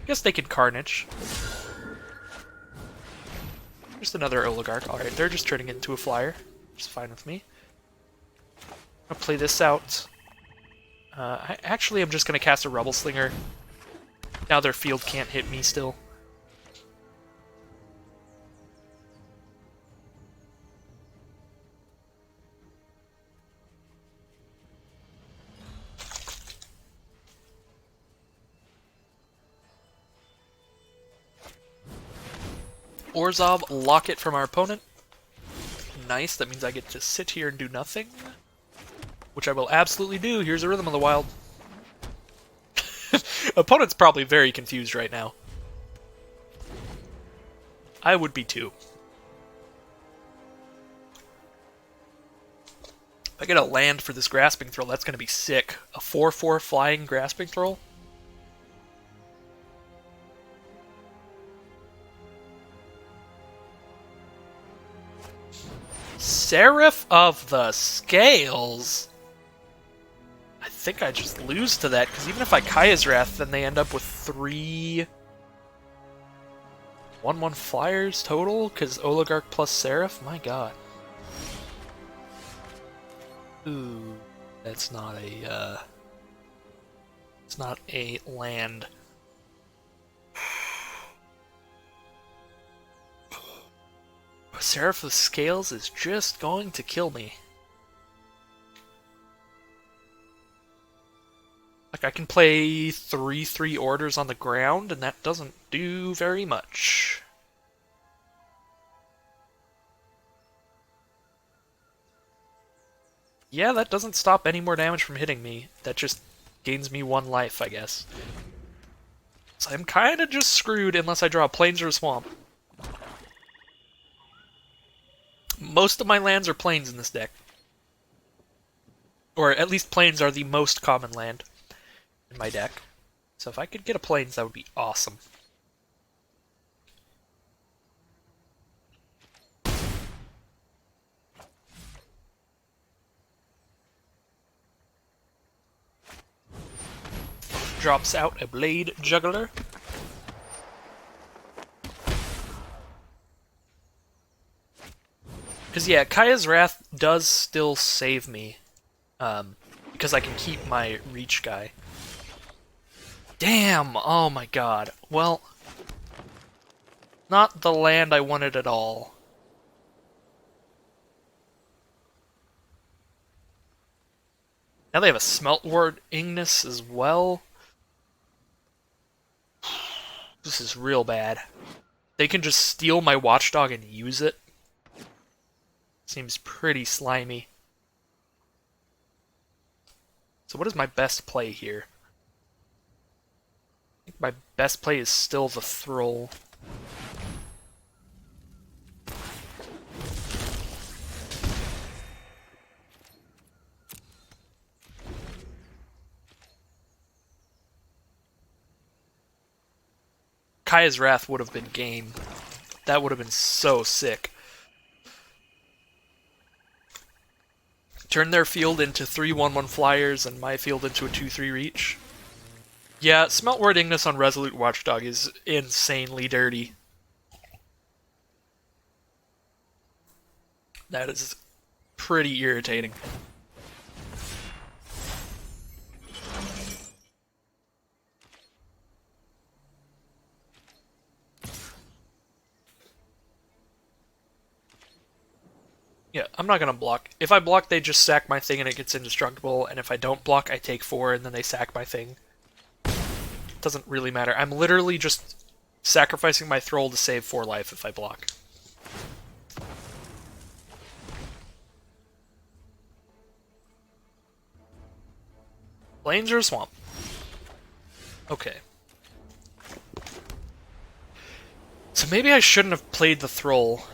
Guess they can Carnage. Just another Oligarch. Alright, they're just turning it into a flyer. Which is fine with me. I'll play this out. Actually, I'm just gonna cast a Rubble Slinger. Now their field can't hit me still. Orzhov, lock it from our opponent. Nice, that means I get to sit here and do nothing. Which I will absolutely do. Here's a Rhythm of the Wild. Opponent's probably very confused right now. I would be too. If I get a land for this Grasping Throw, that's going to be sick. A 4/4 flying Grasping Throw. Seraph of the Scales? I think I just lose to that, because even if I Kaya's Wrath, then they end up with 3 1/1 flyers total, because Oligarch plus Seraph? My god. Ooh, that's not a It's not a land. Seraph of Scales is just going to kill me. Like, I can play 3/3 orders on the ground, and that doesn't do very much. Yeah, that doesn't stop any more damage from hitting me. That just gains me 1 life, I guess. So I'm kind of just screwed unless I draw a Plains or a Swamp. Most of my lands are Plains in this deck. Or at least Plains are the most common land in my deck. So if I could get a Plains, that would be awesome. Drops out a Blade Juggler. Because, yeah, Kaya's Wrath does still save me. Because I can keep my Reach guy. Damn! Oh my god. Well, not the land I wanted at all. Now they have a Smeltwort Ignis as well. This is real bad. They can just steal my Watchdog and use it. Seems pretty slimy. So what is my best play here? I think my best play is still the Thrall. Kaya's Wrath would have been game. That would have been so sick. Turn their field into 3/1/1 flyers and my field into a 2/3 reach. Yeah, Smeltwort Ignis on Resolute Watchdog is insanely dirty. That is pretty irritating. Yeah, I'm not gonna block. If I block, they just sack my thing and it gets indestructible, and if I don't block, I take 4 and then they sack my thing. Doesn't really matter. I'm literally just sacrificing my Thrall to save 4 life if I block. Plains or Swamp? Okay. So maybe I shouldn't have played the Thrall.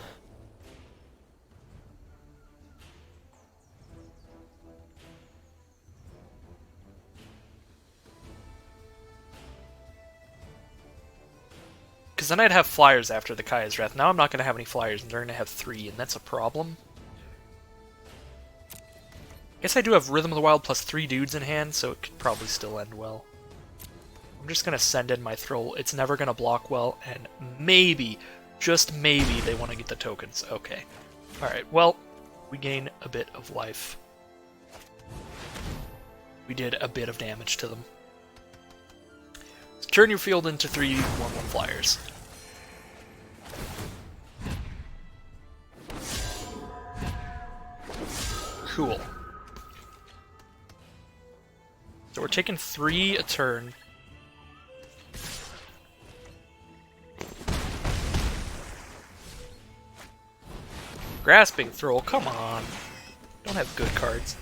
Because then I'd have flyers after the Kaya's Wrath. Now I'm not going to have any flyers, and they're going to have 3, and that's a problem. Guess I do have Rhythm of the Wild plus 3 dudes in hand, so it could probably still end well. I'm just going to send in my Thrall. It's never going to block well, and maybe, just maybe, they want to get the tokens. Okay. Alright, well, we gain a bit of life. We did a bit of damage to them. Turn your field into 3/1/1 flyers. Cool. So we're taking 3 a turn. Grasping Thrall, come on. Don't have good cards.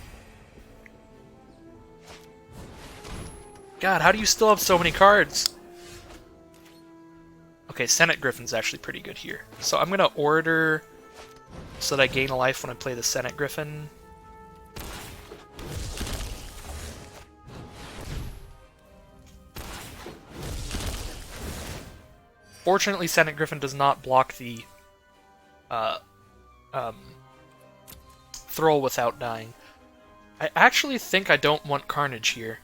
God, how do you still have so many cards? Okay, Senate Griffin's actually pretty good here. So I'm gonna order so that I gain a life when I play the Senate Griffin. Fortunately, Senate Griffin does not block the Thrall without dying. I actually think I don't want Carnage here.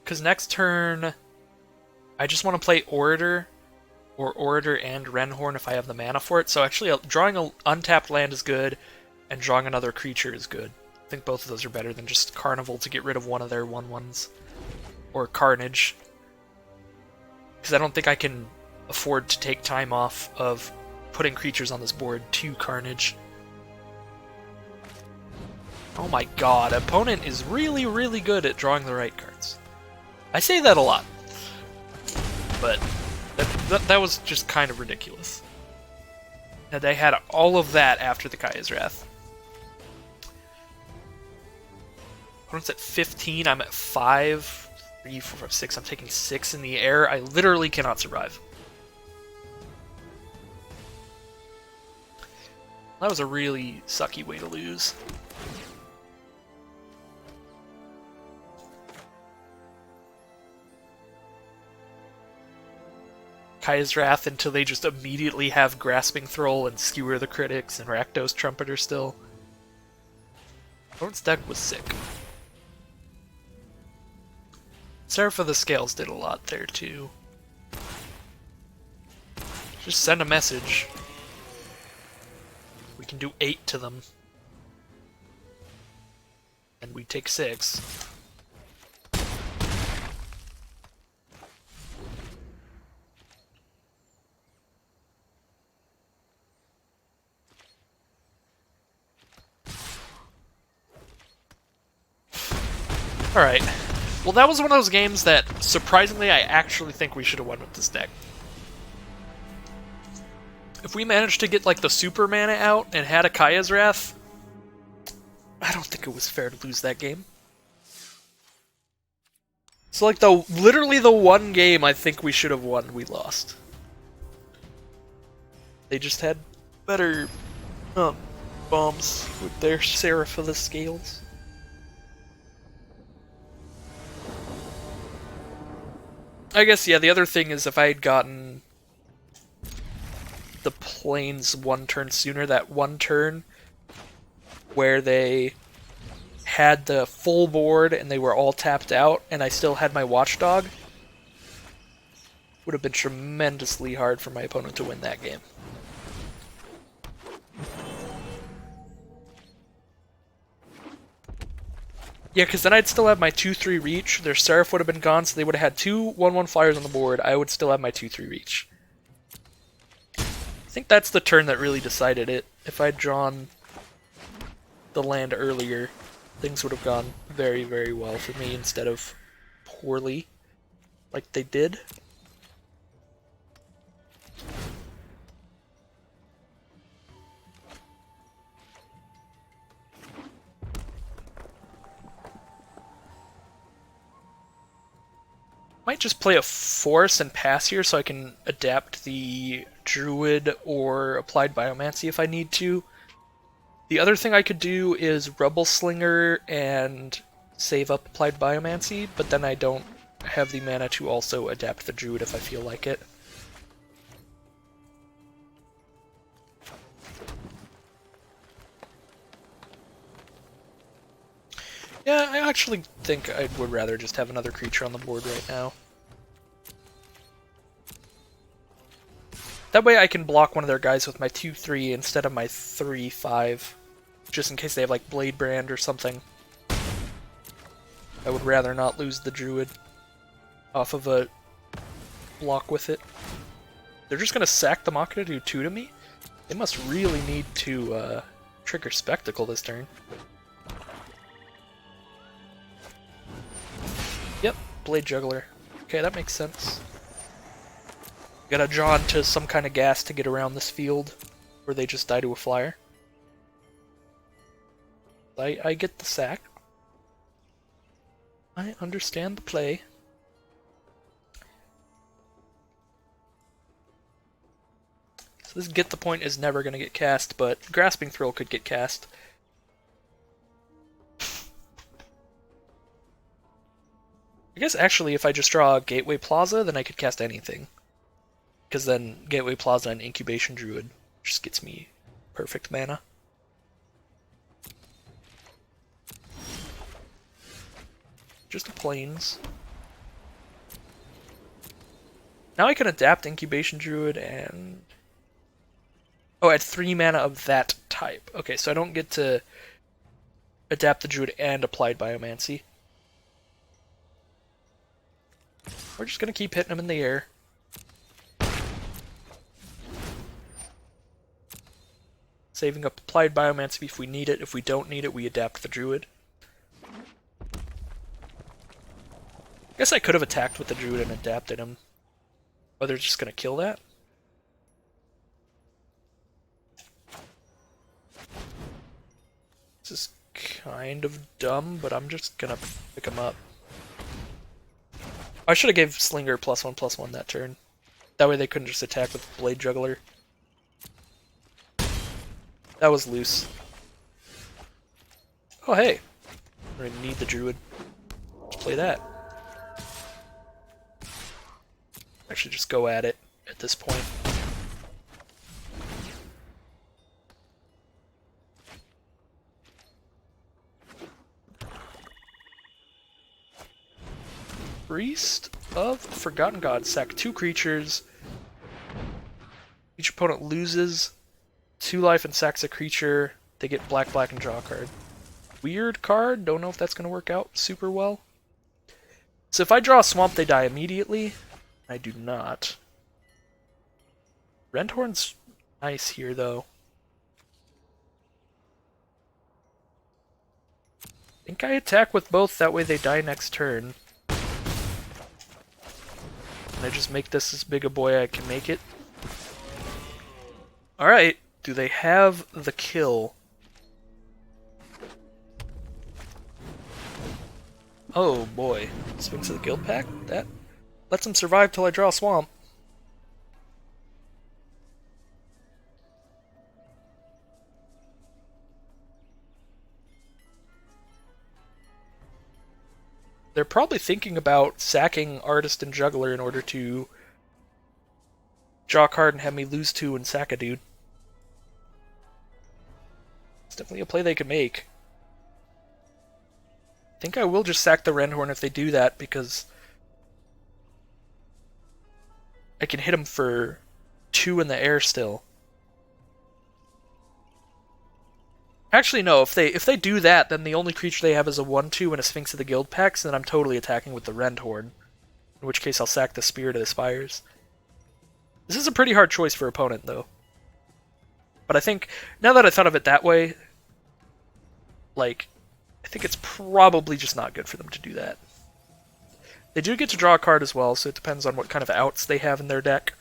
Because next turn, I just want to play Orator, or Orator and Renhorn if I have the mana for it. So actually, drawing an untapped land is good, and drawing another creature is good. think both of those are better than just Carnival to get rid of one of their 1/1s. Or Carnage. Because I don't think I can afford to take time off of putting creatures on this board to Carnage. Oh my god, opponent is really, really good at drawing the right cards. I say that a lot. But that was just kind of ridiculous. Now they had all of that after the Kaya's Wrath. Opponent's at 15, I'm at 5. 3, 4, 5, 6. I'm taking 6 in the air. I literally cannot survive. That was a really sucky way to lose. Kaya's Wrath until they just immediately have Grasping Thrall and Skewer the Critics and Rakdos Trumpeter still. Opponent's deck was sick. Seraph of the Scales did a lot there too. Just send a message. We can do 8 to them. And we take 6. Alright. Well, that was one of those games that, surprisingly, I actually think we should have won with this deck. If we managed to get, like, the super mana out and had a Kaya's Wrath, I don't think it was fair to lose that game. So, like, literally the one game I think we should have won, we lost. They just had better bombs with their Seraph of the Scales. I guess, yeah, the other thing is if I had gotten the Plains one turn sooner, that one turn where they had the full board and they were all tapped out and I still had my Watchdog, would have been tremendously hard for my opponent to win that game. Yeah, because then I'd still have my 2/3 reach, their Seraph would have been gone, so they would have had 2 1/1 flyers on the board, I would still have my 2/3 reach. I think that's the turn that really decided it. If I'd drawn the land earlier, things would have gone very, very well for me instead of poorly, like they did. Might just play a Force and pass here so I can adapt the Druid or Applied Biomancy if I need to. The other thing I could do is Rebel Slinger and save up Applied Biomancy, but then I don't have the mana to also adapt the Druid if I feel like it. Yeah, I actually think I would rather just have another creature on the board right now. That way I can block one of their guys with my 2/3 instead of my 3/5, just in case they have like Blade Brand or something. I would rather not lose the Druid off of a block with it. They're just gonna sack the Machina to do 2 to me? They must really need to trigger Spectacle this turn. Yep, Blade Juggler. Okay, that makes sense. Gotta draw into some kind of gas to get around this field, where they just die to a flyer. I get the sack. I understand the play. So this Get the Point is never gonna get cast, but Grasping Thrill could get cast. I guess actually if I just draw Gateway Plaza, then I could cast anything. Because then Gateway Plaza and Incubation Druid just gets me perfect mana. Just a Plains. Now I can adapt Incubation Druid and... Oh, I had 3 mana of that type. Okay, so I don't get to adapt the Druid and Applied Biomancy. We're just going to keep hitting him in the air. Saving up Applied Biomancy if we need it. If we don't need it, we adapt the Druid. I guess I could have attacked with the Druid and adapted him. Oh, they're just going to kill that? This is kind of dumb, but I'm just going to pick him up. I should have gave Slinger +1/+1 that turn. That way they couldn't just attack with Blade Juggler. That was loose. Oh hey! I don't even need the Druid. Let's play that. Actually just go at it at this point. Priest of the Forgotten God. Sack 2 creatures. Each opponent loses 2 life and sacks a creature. They get black, and draw a card. Weird card. Don't know if that's going to work out super well. So if I draw a swamp, they die immediately. I do not. Rendhorn's nice here, though. I think I attack with both, that way they die next turn. And I just make this as big a boy I can make it. Alright, do they have the kill? Oh boy. Sphinx of the Guild Pack? That lets them survive till I draw a swamp. They're probably thinking about sacking Artist and Juggler in order to draw a card and have me lose 2 and sack a dude. It's definitely a play they could make. I think I will just sack the Rendhorn if they do that, because I can hit him for 2 in the air still. Actually, no, if they do that, then the only creature they have is a 1/2 and a Sphinx of the Guild Packs, and then I'm totally attacking with the Rendhorn. In which case I'll sack the Spirit of the Spires. This is a pretty hard choice for opponent, though. But I think, now that I thought of it that way, like, I think it's probably just not good for them to do that. They do get to draw a card as well, so it depends on what kind of outs they have in their deck.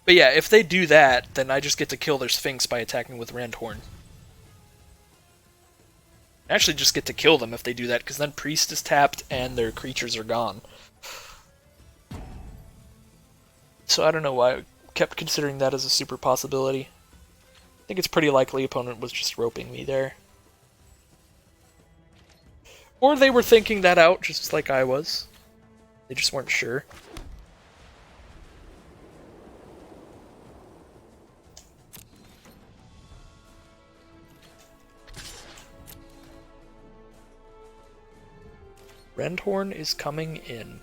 But yeah, if they do that, then I just get to kill their Sphinx by attacking with Rendhorn. I actually just get to kill them if they do that, because then Priest is tapped and their creatures are gone. So I don't know why I kept considering that as a super possibility. I think it's pretty likely opponent was just roping me there. Or they were thinking that out, just like I was. They just weren't sure. Rendhorn is coming in.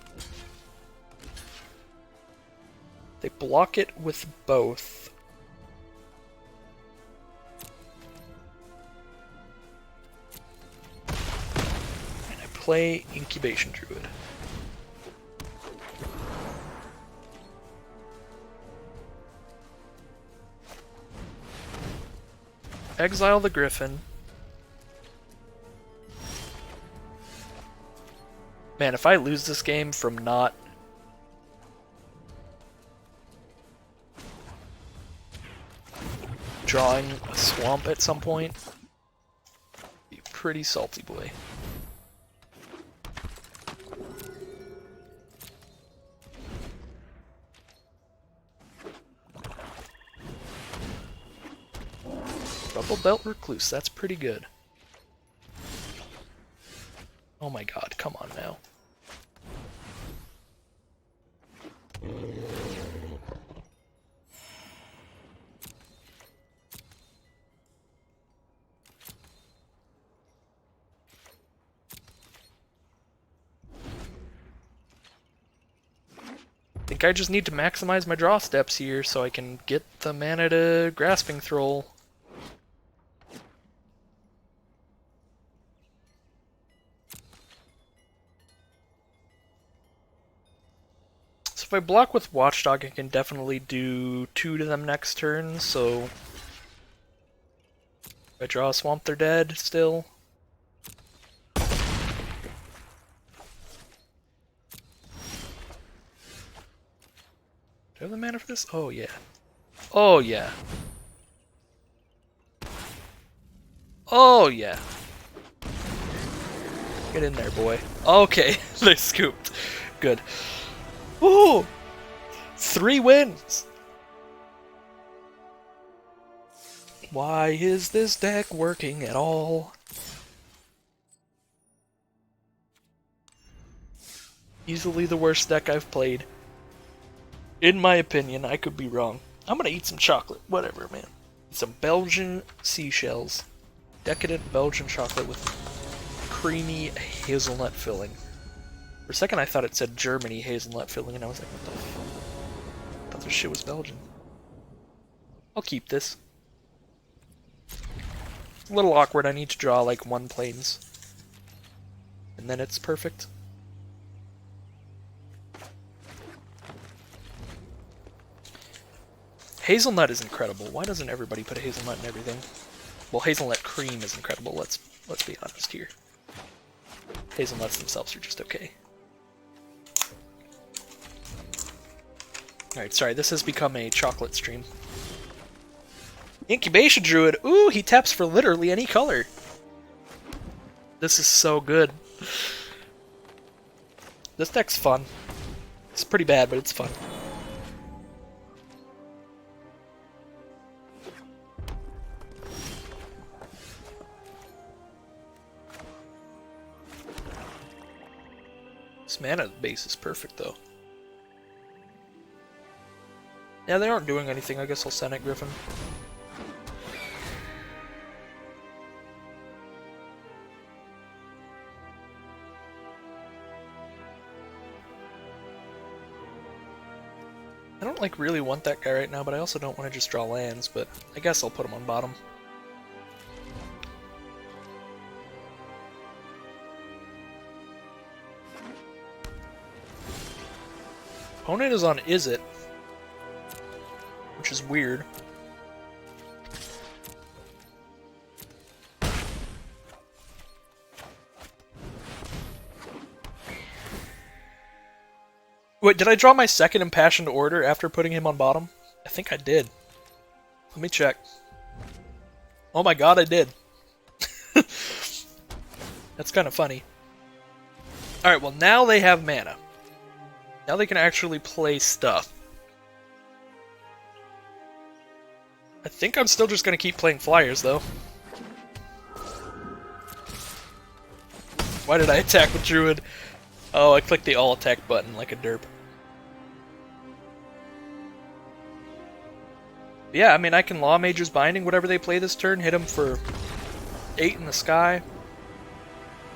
They block it with both. And I play Incubation Druid. Exile the Griffin. Man, if I lose this game from not drawing a swamp at some point, be a pretty salty boy. Double Belt Recluse, that's pretty good. Oh my god, come on now. I think I just need to maximize my draw steps here so I can get the mana to Grasping Thrall. So if I block with Watchdog, I can definitely do 2 to them next turn, so if I draw a Swamp, they're dead still. Do I have the mana for this? Oh yeah. Oh yeah. Oh yeah. Get in there, boy. Okay, they scooped. Good. Woo! 3 wins! Why is this deck working at all? Easily the worst deck I've played. In my opinion, I could be wrong. I'm gonna eat some chocolate. Whatever, man. Some Belgian seashells. Decadent Belgian chocolate with creamy hazelnut filling. For a second I thought it said Germany hazelnut filling, and I was like, what the f... I thought this shit was Belgian. I'll keep this. A little awkward, I need to draw like 1 plains. And then it's perfect. Hazelnut is incredible. Why doesn't everybody put hazelnut in everything? Well, hazelnut cream is incredible, let's be honest here. Hazelnuts themselves are just okay. Alright, sorry, this has become a chocolate stream. Incubation Druid! Ooh, he taps for literally any color! This is so good. This deck's fun. It's pretty bad, but it's fun. This mana base is perfect, though. Yeah, they aren't doing anything. I guess I'll Senate Griffin. I don't like really want that guy right now, but I also don't want to just draw lands, but I guess I'll put him on bottom. Opponent is on Is It, which is weird. Wait, did I draw my second Impassioned Order after putting him on bottom? I think I did. Let me check. Oh my god, I did. That's kind of funny. Alright, well now they have mana. Now they can actually play stuff. I think I'm still just going to keep playing Flyers, though. Why did I attack with Druid? Oh, I clicked the all attack button like a derp. Yeah, I mean, I can Law Mage's Binding whatever they play this turn, hit them for 8 in the sky.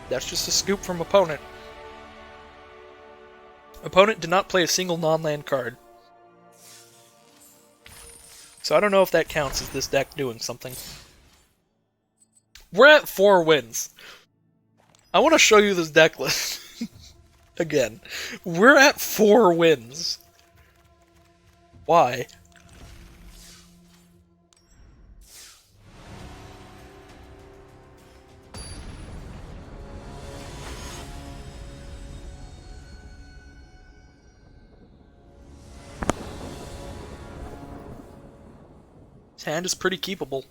That's just a scoop from opponent. Opponent did not play a single non-land card. So I don't know if that counts as this deck doing something. We're at 4 wins. I want to show you this deck list. Again. We're at 4 wins. Why? His hand is pretty keepable.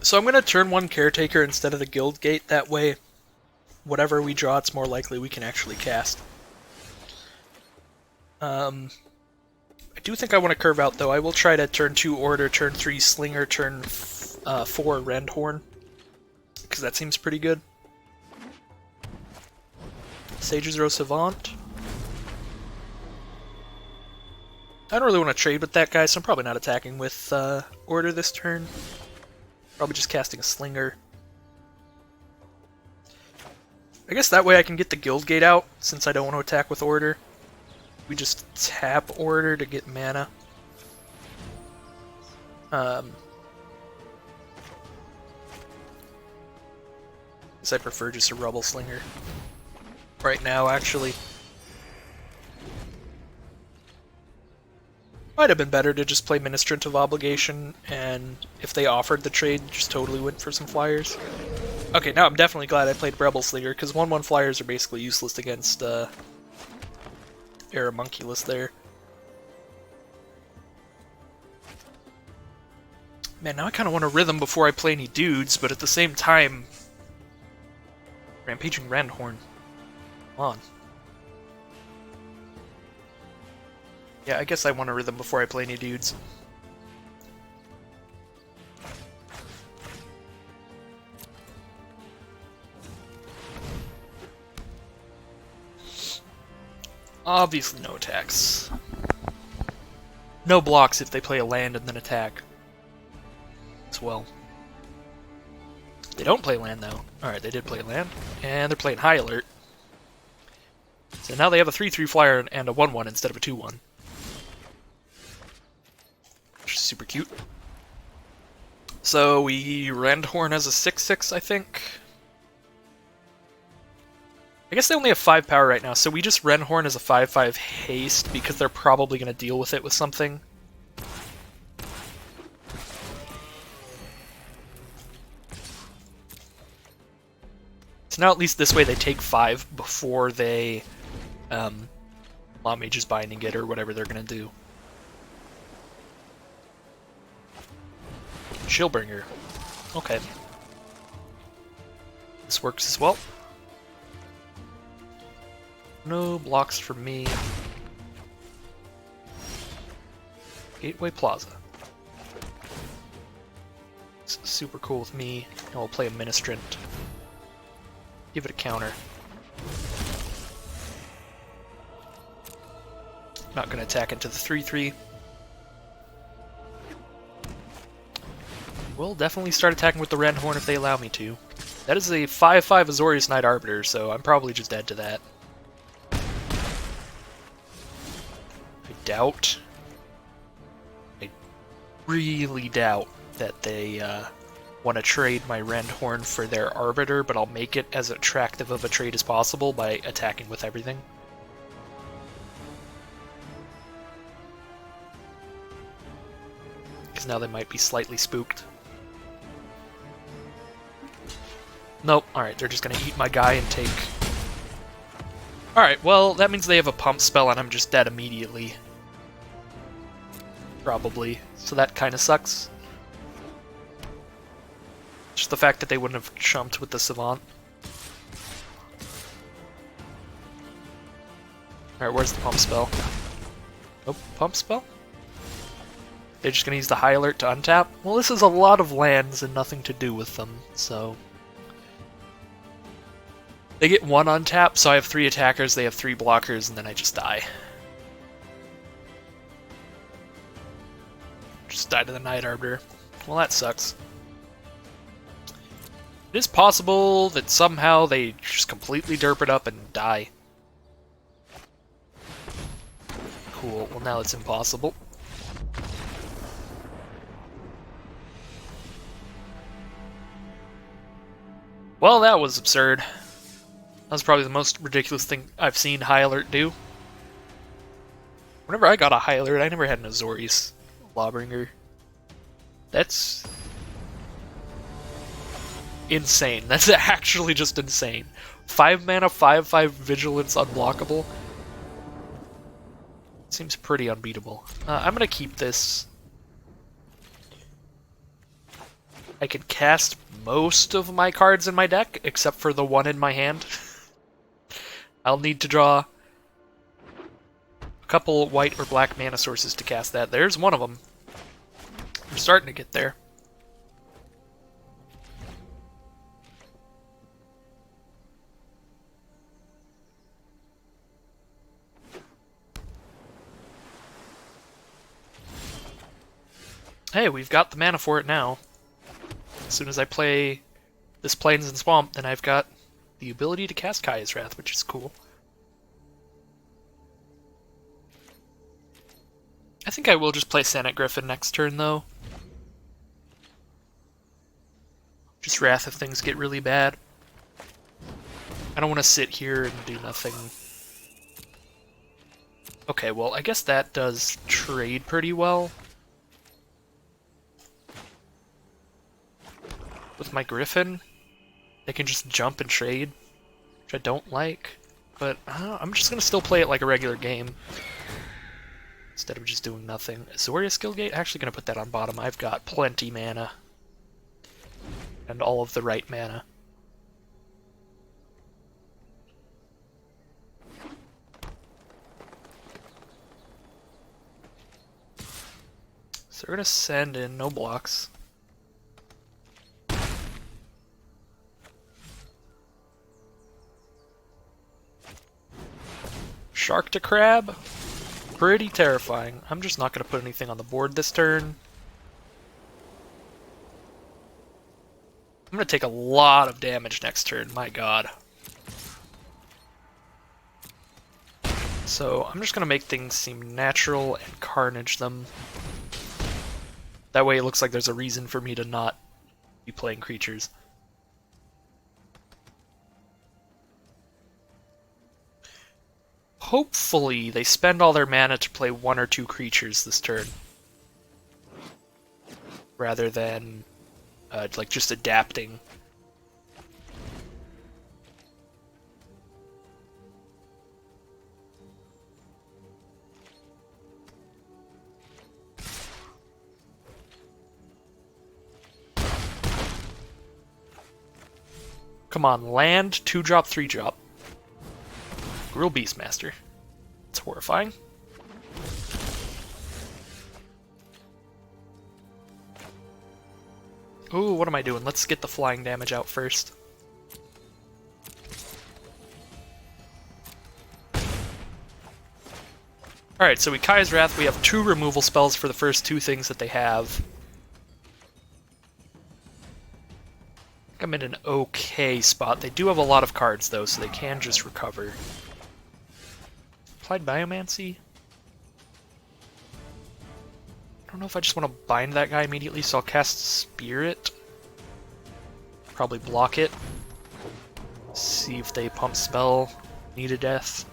So I'm going to turn 1 Caretaker instead of the Guild Gate, that way whatever we draw it's more likely we can actually cast. I do think I want to curve out though. I will try to turn 2 Order, turn 3 Slinger, turn 4 Rendhorn, because that seems pretty good. Sage's Row Savant. I don't really want to trade with that guy, so I'm probably not attacking with Order this turn. Probably just casting a Slinger. I guess that way I can get the Guild Gate out, since I don't want to attack with Order. We just tap Order to get mana. Guess I prefer just a Rubble Slinger. Right now, actually. Might have been better to just play Ministrant of Obligation, and if they offered the trade, just totally went for some flyers. Okay, now I'm definitely glad I played Rebel Slinger, because 1/1 flyers are basically useless against Aramunculus there. Man, now I kind of want to Rhythm before I play any dudes, but at the same time... Rampaging Randhorn. Come on. Yeah, I guess I want to Rhythm before I play any dudes. Obviously no attacks. No blocks if they play a land and then attack. As well. They don't play land though. Alright, they did play land. And they're playing High Alert. So now they have a 3/3 flyer and a 1/1 instead of a 2/1. Which is super cute. So we Randhorn has a 6/6, I think. I guess they only have 5 power right now, so we just Randhorn as a 5/5 haste because they're probably going to deal with it with something. So now at least this way they take 5 before they Law Mage's Binding it or whatever they're going to do. Shieldbringer. Okay. This works as well. No blocks for me. Gateway Plaza. It's super cool with me. And we'll play a Ministrant. Give it a counter. Not going to attack into the 3/3. We'll definitely start attacking with the Randhorn if they allow me to. That is a 5/5 Azorius Knight Arbiter, so I'm probably just dead to that. I really doubt that they want to trade my Randhorn for their Arbiter, but I'll make it as attractive of a trade as possible by attacking with everything. Because now they might be slightly spooked. Nope, alright, they're just gonna eat my guy and take... Alright, well, that means they have a pump spell and I'm just dead immediately. Probably. So that kind of sucks. Just the fact that they wouldn't have chumped with the Savant. Alright, where's the pump spell? Oh, pump spell? They're just gonna use the High Alert to untap? Well, this is a lot of lands and nothing to do with them, so... They get 1 untap, so I have 3 attackers, they have 3 blockers, and then I just die. Just die to the Night Arbiter. Well, that sucks. It is possible that somehow they just completely derp it up and die. Cool, well now it's impossible. Well, that was absurd. That was probably the most ridiculous thing I've seen High Alert do. Whenever I got a High Alert, I never had an Azorius Lawbringer. That's... insane. That's actually just insane. 5 mana, 5/5 Vigilance unblockable. Seems pretty unbeatable. I'm gonna keep this. I can cast most of my cards in my deck, except for the one in my hand. I'll need to draw a couple white or black mana sources to cast that. There's one of them. I'm starting to get there. Hey, we've got the mana for it now. As soon as I play this Plains and Swamp, then I've got the ability to cast Kaya's Wrath, which is cool. I think I will just play Sanic Griffin next turn, though. Just Wrath if things get really bad. I don't want to sit here and do nothing. Okay, well, I guess that does trade pretty well. With my Griffin, they can just jump and trade, which I don't like. But I'm just going to still play it like a regular game, instead of just doing nothing. Zoria Skillgate? Actually going to put that on bottom. I've got plenty mana. And all of the right mana. So we're going to send in no blocks. Shark to Crab? Pretty terrifying. I'm just not going to put anything on the board this turn. I'm going to take a lot of damage next turn, my god. So I'm just going to make things seem natural and carnage them. That way it looks like there's a reason for me to not be playing creatures. Hopefully they spend all their mana to play 1 or 2 creatures this turn, rather than like just adapting. Come on, land, 2-drop, 3-drop. Real Beastmaster. It's horrifying. Ooh, what am I doing? Let's get the flying damage out first. Alright, so we Kaya's Wrath. We have 2 removal spells for the first 2 things that they have. I'm in an okay spot. They do have a lot of cards, though, so they can just recover. Applied Biomancy? I don't know if I just want to bind that guy immediately, so I'll cast Spirit. Probably block it. See if they pump spell. Need a death.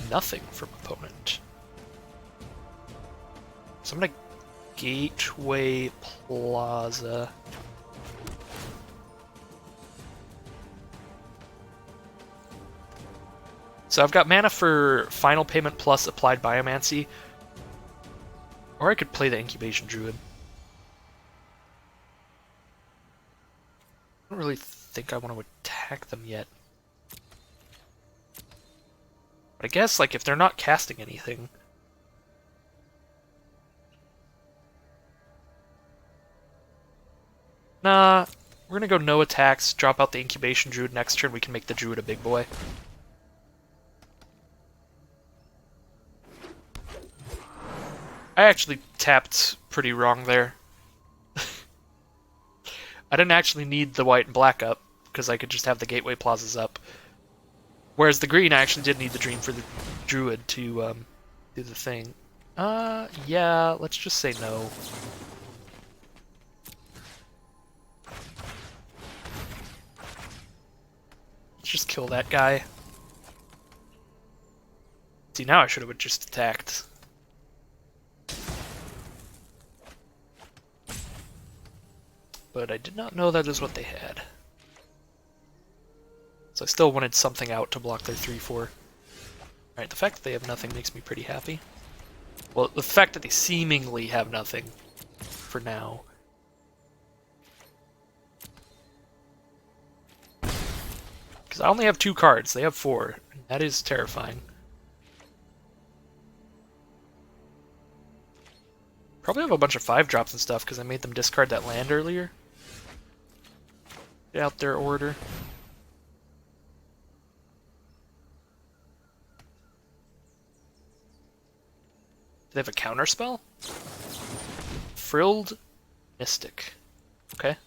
Nothing from opponent. So I'm gonna Gateway Plaza. So I've got mana for Final Payment plus Applied Biomancy. Or I could play the Incubation Druid. I don't really think I want to attack them yet. But I guess, like, if they're not casting anything... Nah, we're gonna go no attacks, drop out the Incubation Druid. Next turn we can make the Druid a big boy. I actually tapped pretty wrong there. I didn't actually need the white and black up, because I could just have the Gateway Plazas up. Whereas the green, I actually did need the Dream for the Druid to do the thing. Yeah, let's just say no. Let's just kill that guy. See, now I should have just attacked. But I did not know that is what they had. So I still wanted something out to block their 3-4. Alright, the fact that they have nothing makes me pretty happy. Well, the fact that they seemingly have nothing for now. Because I only have 2 cards, they have 4. And that is terrifying. Probably have a bunch of 5-drops and stuff because I made them discard that land earlier. Get out their order. they have a counter spell? Frilled Mystic. Okay.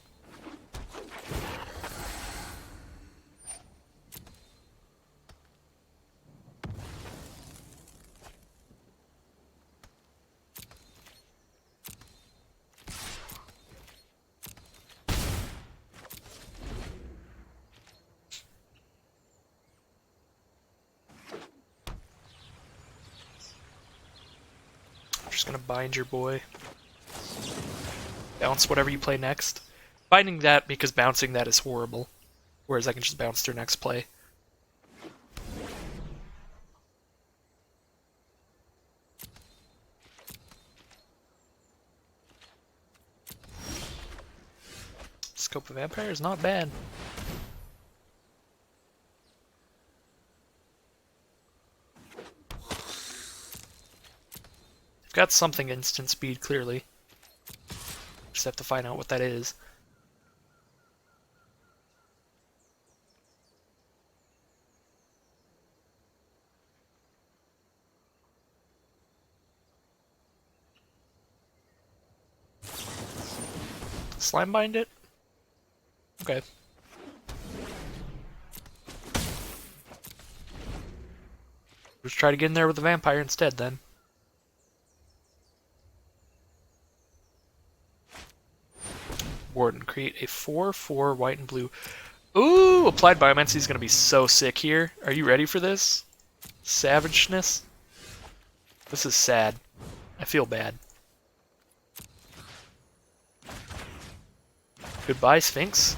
Just gonna bind your boy. Bounce whatever you play next. Binding that because bouncing that is horrible. Whereas I can just bounce their next play. Scope of Vampire is not bad. Got something instant speed, clearly. Just have to find out what that is. Slime bind it? Okay. Just try to get in there with the vampire instead, then. Warden, create a 4/4 white and blue. Ooh, Applied Biomancy is going to be so sick here. Are you ready for this? Savageness? This is sad. I feel bad. Goodbye, Sphinx.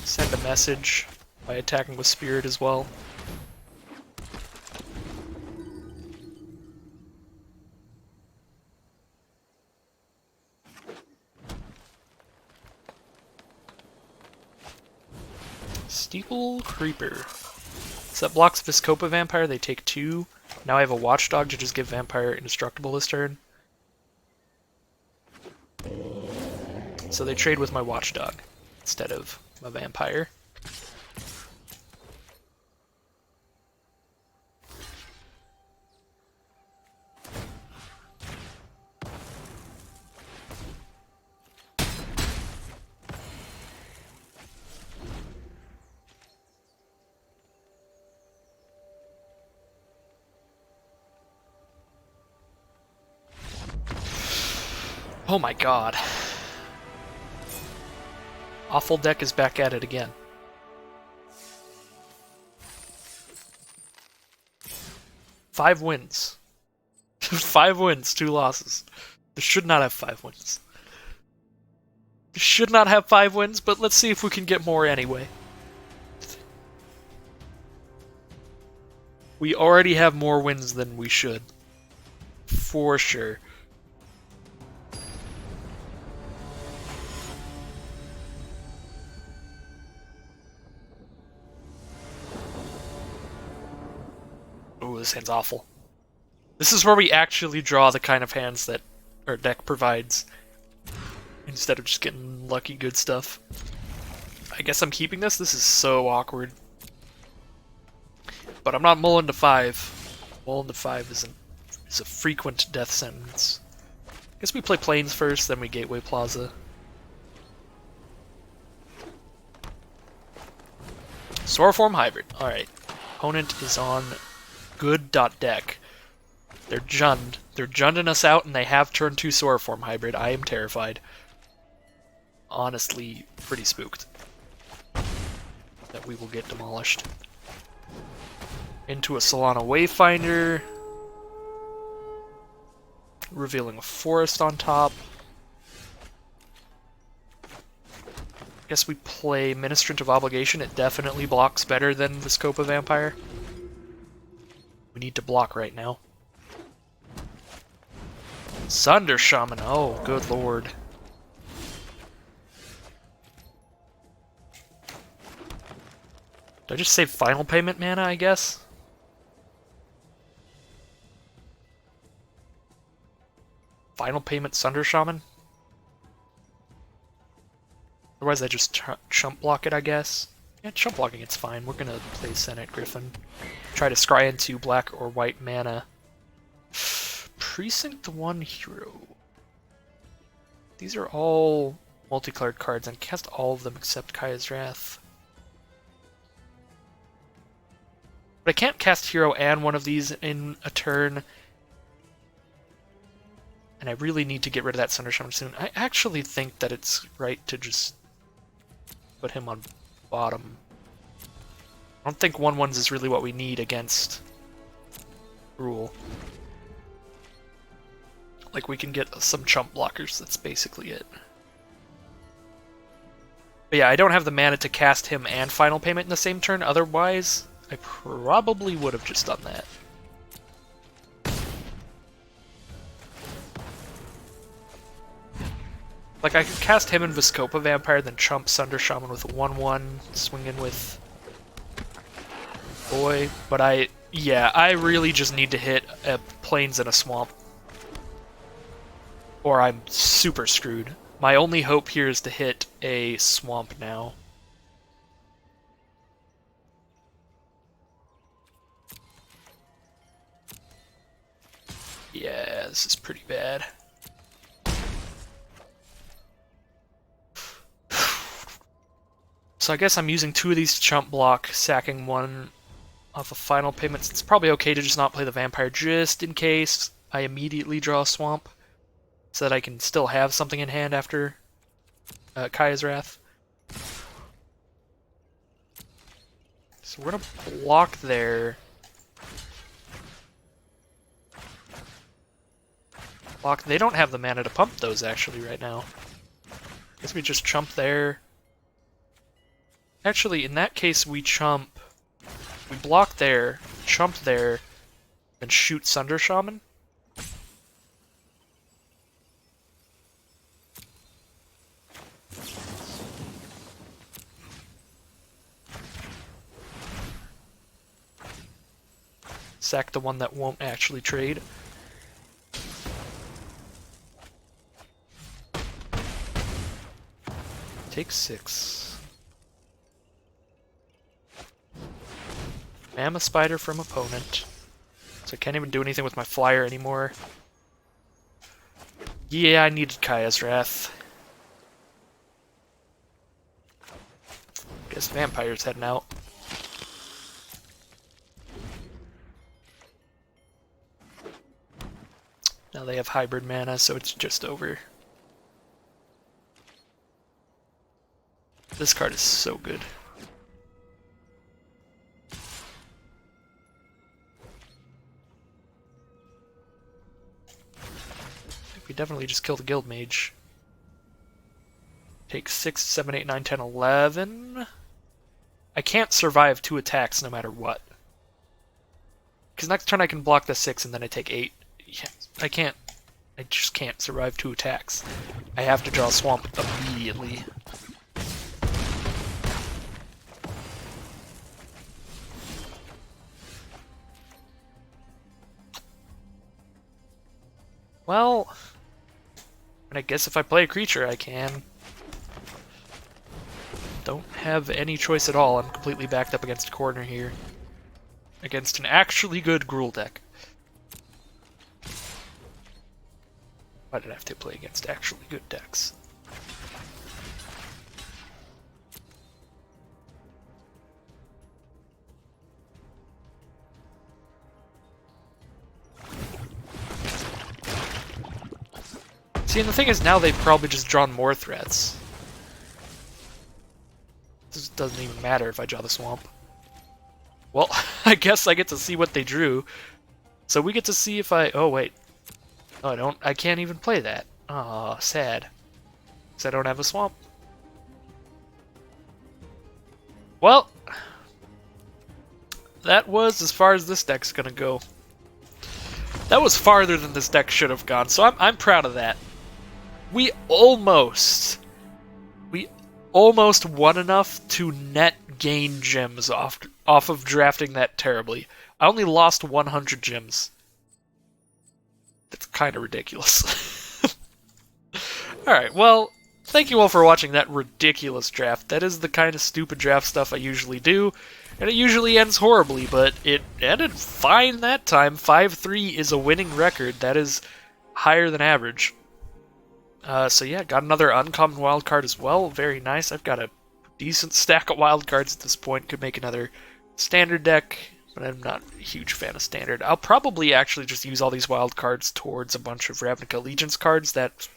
Send a message by attacking with Spirit as well. Steeple Creeper. So that blocks Viscopa Vampire, they take 2. Now I have a Watchdog to just give Vampire indestructible this turn. So they trade with my Watchdog instead of my Vampire. Oh my god. Awful deck is back at it again. Five wins. 5 wins, 2 losses. This should not have 5 wins. This should not have 5 wins, but let's see if we can get more anyway. We already have more wins than we should. For sure. Ooh, this hand's awful. This is where we actually draw the kind of hands that our deck provides, instead of just getting lucky good stuff. I guess I'm keeping this. This is so awkward. But I'm not mulling to 5. Mulling to 5 is a frequent death sentence. Guess we play Plains first, then we Gateway Plaza. Sauroform Hybrid. Alright. Opponent is on good.deck. They're Jund. They're Junding us out, and they have turn 2 Sauroform Hybrid. I am terrified. Honestly, pretty spooked that we will get demolished. Into a Solana Wayfinder. Revealing a forest on top. Guess we play Ministrant of Obligation. It definitely blocks better than the Scope of Vampire. We need to block right now. Sunder Shaman. Oh, good lord. Did I just save Final Payment mana, I guess? Final Payment Sunder Shaman? Otherwise I just chump block it, I guess. Yeah, chump blocking, it's fine. We're gonna play Senate Griffin. Try to scry into black or white mana. Precinct 1 hero. These are all multicolored cards, and cast all of them except Kaya's Wrath. But I can't cast hero and one of these in a turn. And I really need to get rid of that Sunder Shaman soon. I actually think that it's right to just put him on bottom. I don't think 1/1s is really what we need against Rule. Like, we can get some chump blockers, that's basically it. But yeah, I don't have the mana to cast him and Final Payment in the same turn, otherwise I probably would have just done that. Like, I could cast him and Viscopa Vampire, then chump Sunder Shaman with a 1/1, swing in with Boy, but I really just need to hit Plains in a swamp. Or I'm super screwed. My only hope here is to hit a swamp now. Yeah, this is pretty bad. So I guess I'm using 2 of these to chump block, sacking 1 off of Final Payments. It's probably okay to just not play the Vampire just in case I immediately draw a swamp, so that I can still have something in hand after Kaya's Wrath. So we're gonna block there. Block. They don't have the mana to pump those actually right now. Guess we just chump there. Actually, in that case, we chump. We block there, chump there, and shoot Sunder Shaman. Sack the one that won't actually trade. Take 6. Mammoth Spider from opponent. So I can't even do anything with my flyer anymore. Yeah, I needed Kaya's Wrath. Guess Vampire's heading out. Now they have hybrid mana, so it's just over. This card is so good. We definitely just killed the Guild Mage. Take 6, 7, 8, 9, 10, 11. I can't survive 2 attacks no matter what. Because next turn I can block the 6 and then I take 8. Yeah, I can't. I just can't survive 2 attacks. I have to draw a swamp immediately. Well, and I guess if I play a creature, I can. Don't have any choice at all. I'm completely backed up against a corner here. Against an actually good Gruul deck. Why did I have to play against actually good decks? See, and the thing is, now they've probably just drawn more threats. This doesn't even matter if I draw the swamp. Well, I guess I get to see what they drew. So we get to see if I... Oh, wait. No, I don't. I can't even play that. Aw, sad. Because I don't have a swamp. Well, that was as far as this deck's gonna go. That was farther than this deck should have gone, so I'm proud of that. We almost won enough to net gain gems off of drafting that terribly. I only lost 100 gems. That's kind of ridiculous. Alright, well, thank you all for watching that ridiculous draft. That is the kind of stupid draft stuff I usually do, and it usually ends horribly, but it ended fine that time. 5-3 is a winning record. That is higher than average. So yeah, got another uncommon wild card as well. Very nice. I've got a decent stack of wild cards at this point. Could make another standard deck, but I'm not a huge fan of standard. I'll probably actually just use all these wild cards towards a bunch of Ravnica Allegiance cards. That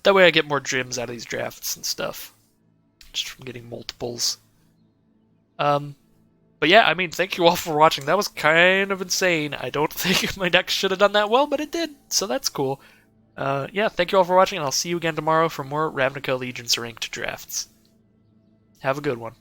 way I get more gems out of these drafts and stuff, just from getting multiples. But yeah, I mean, thank you all for watching. That was kind of insane. I don't think my deck should have done that well, but it did, so that's cool. Yeah, thank you all for watching, and I'll see you again tomorrow for more Ravnica Allegiance ranked drafts. Have a good one.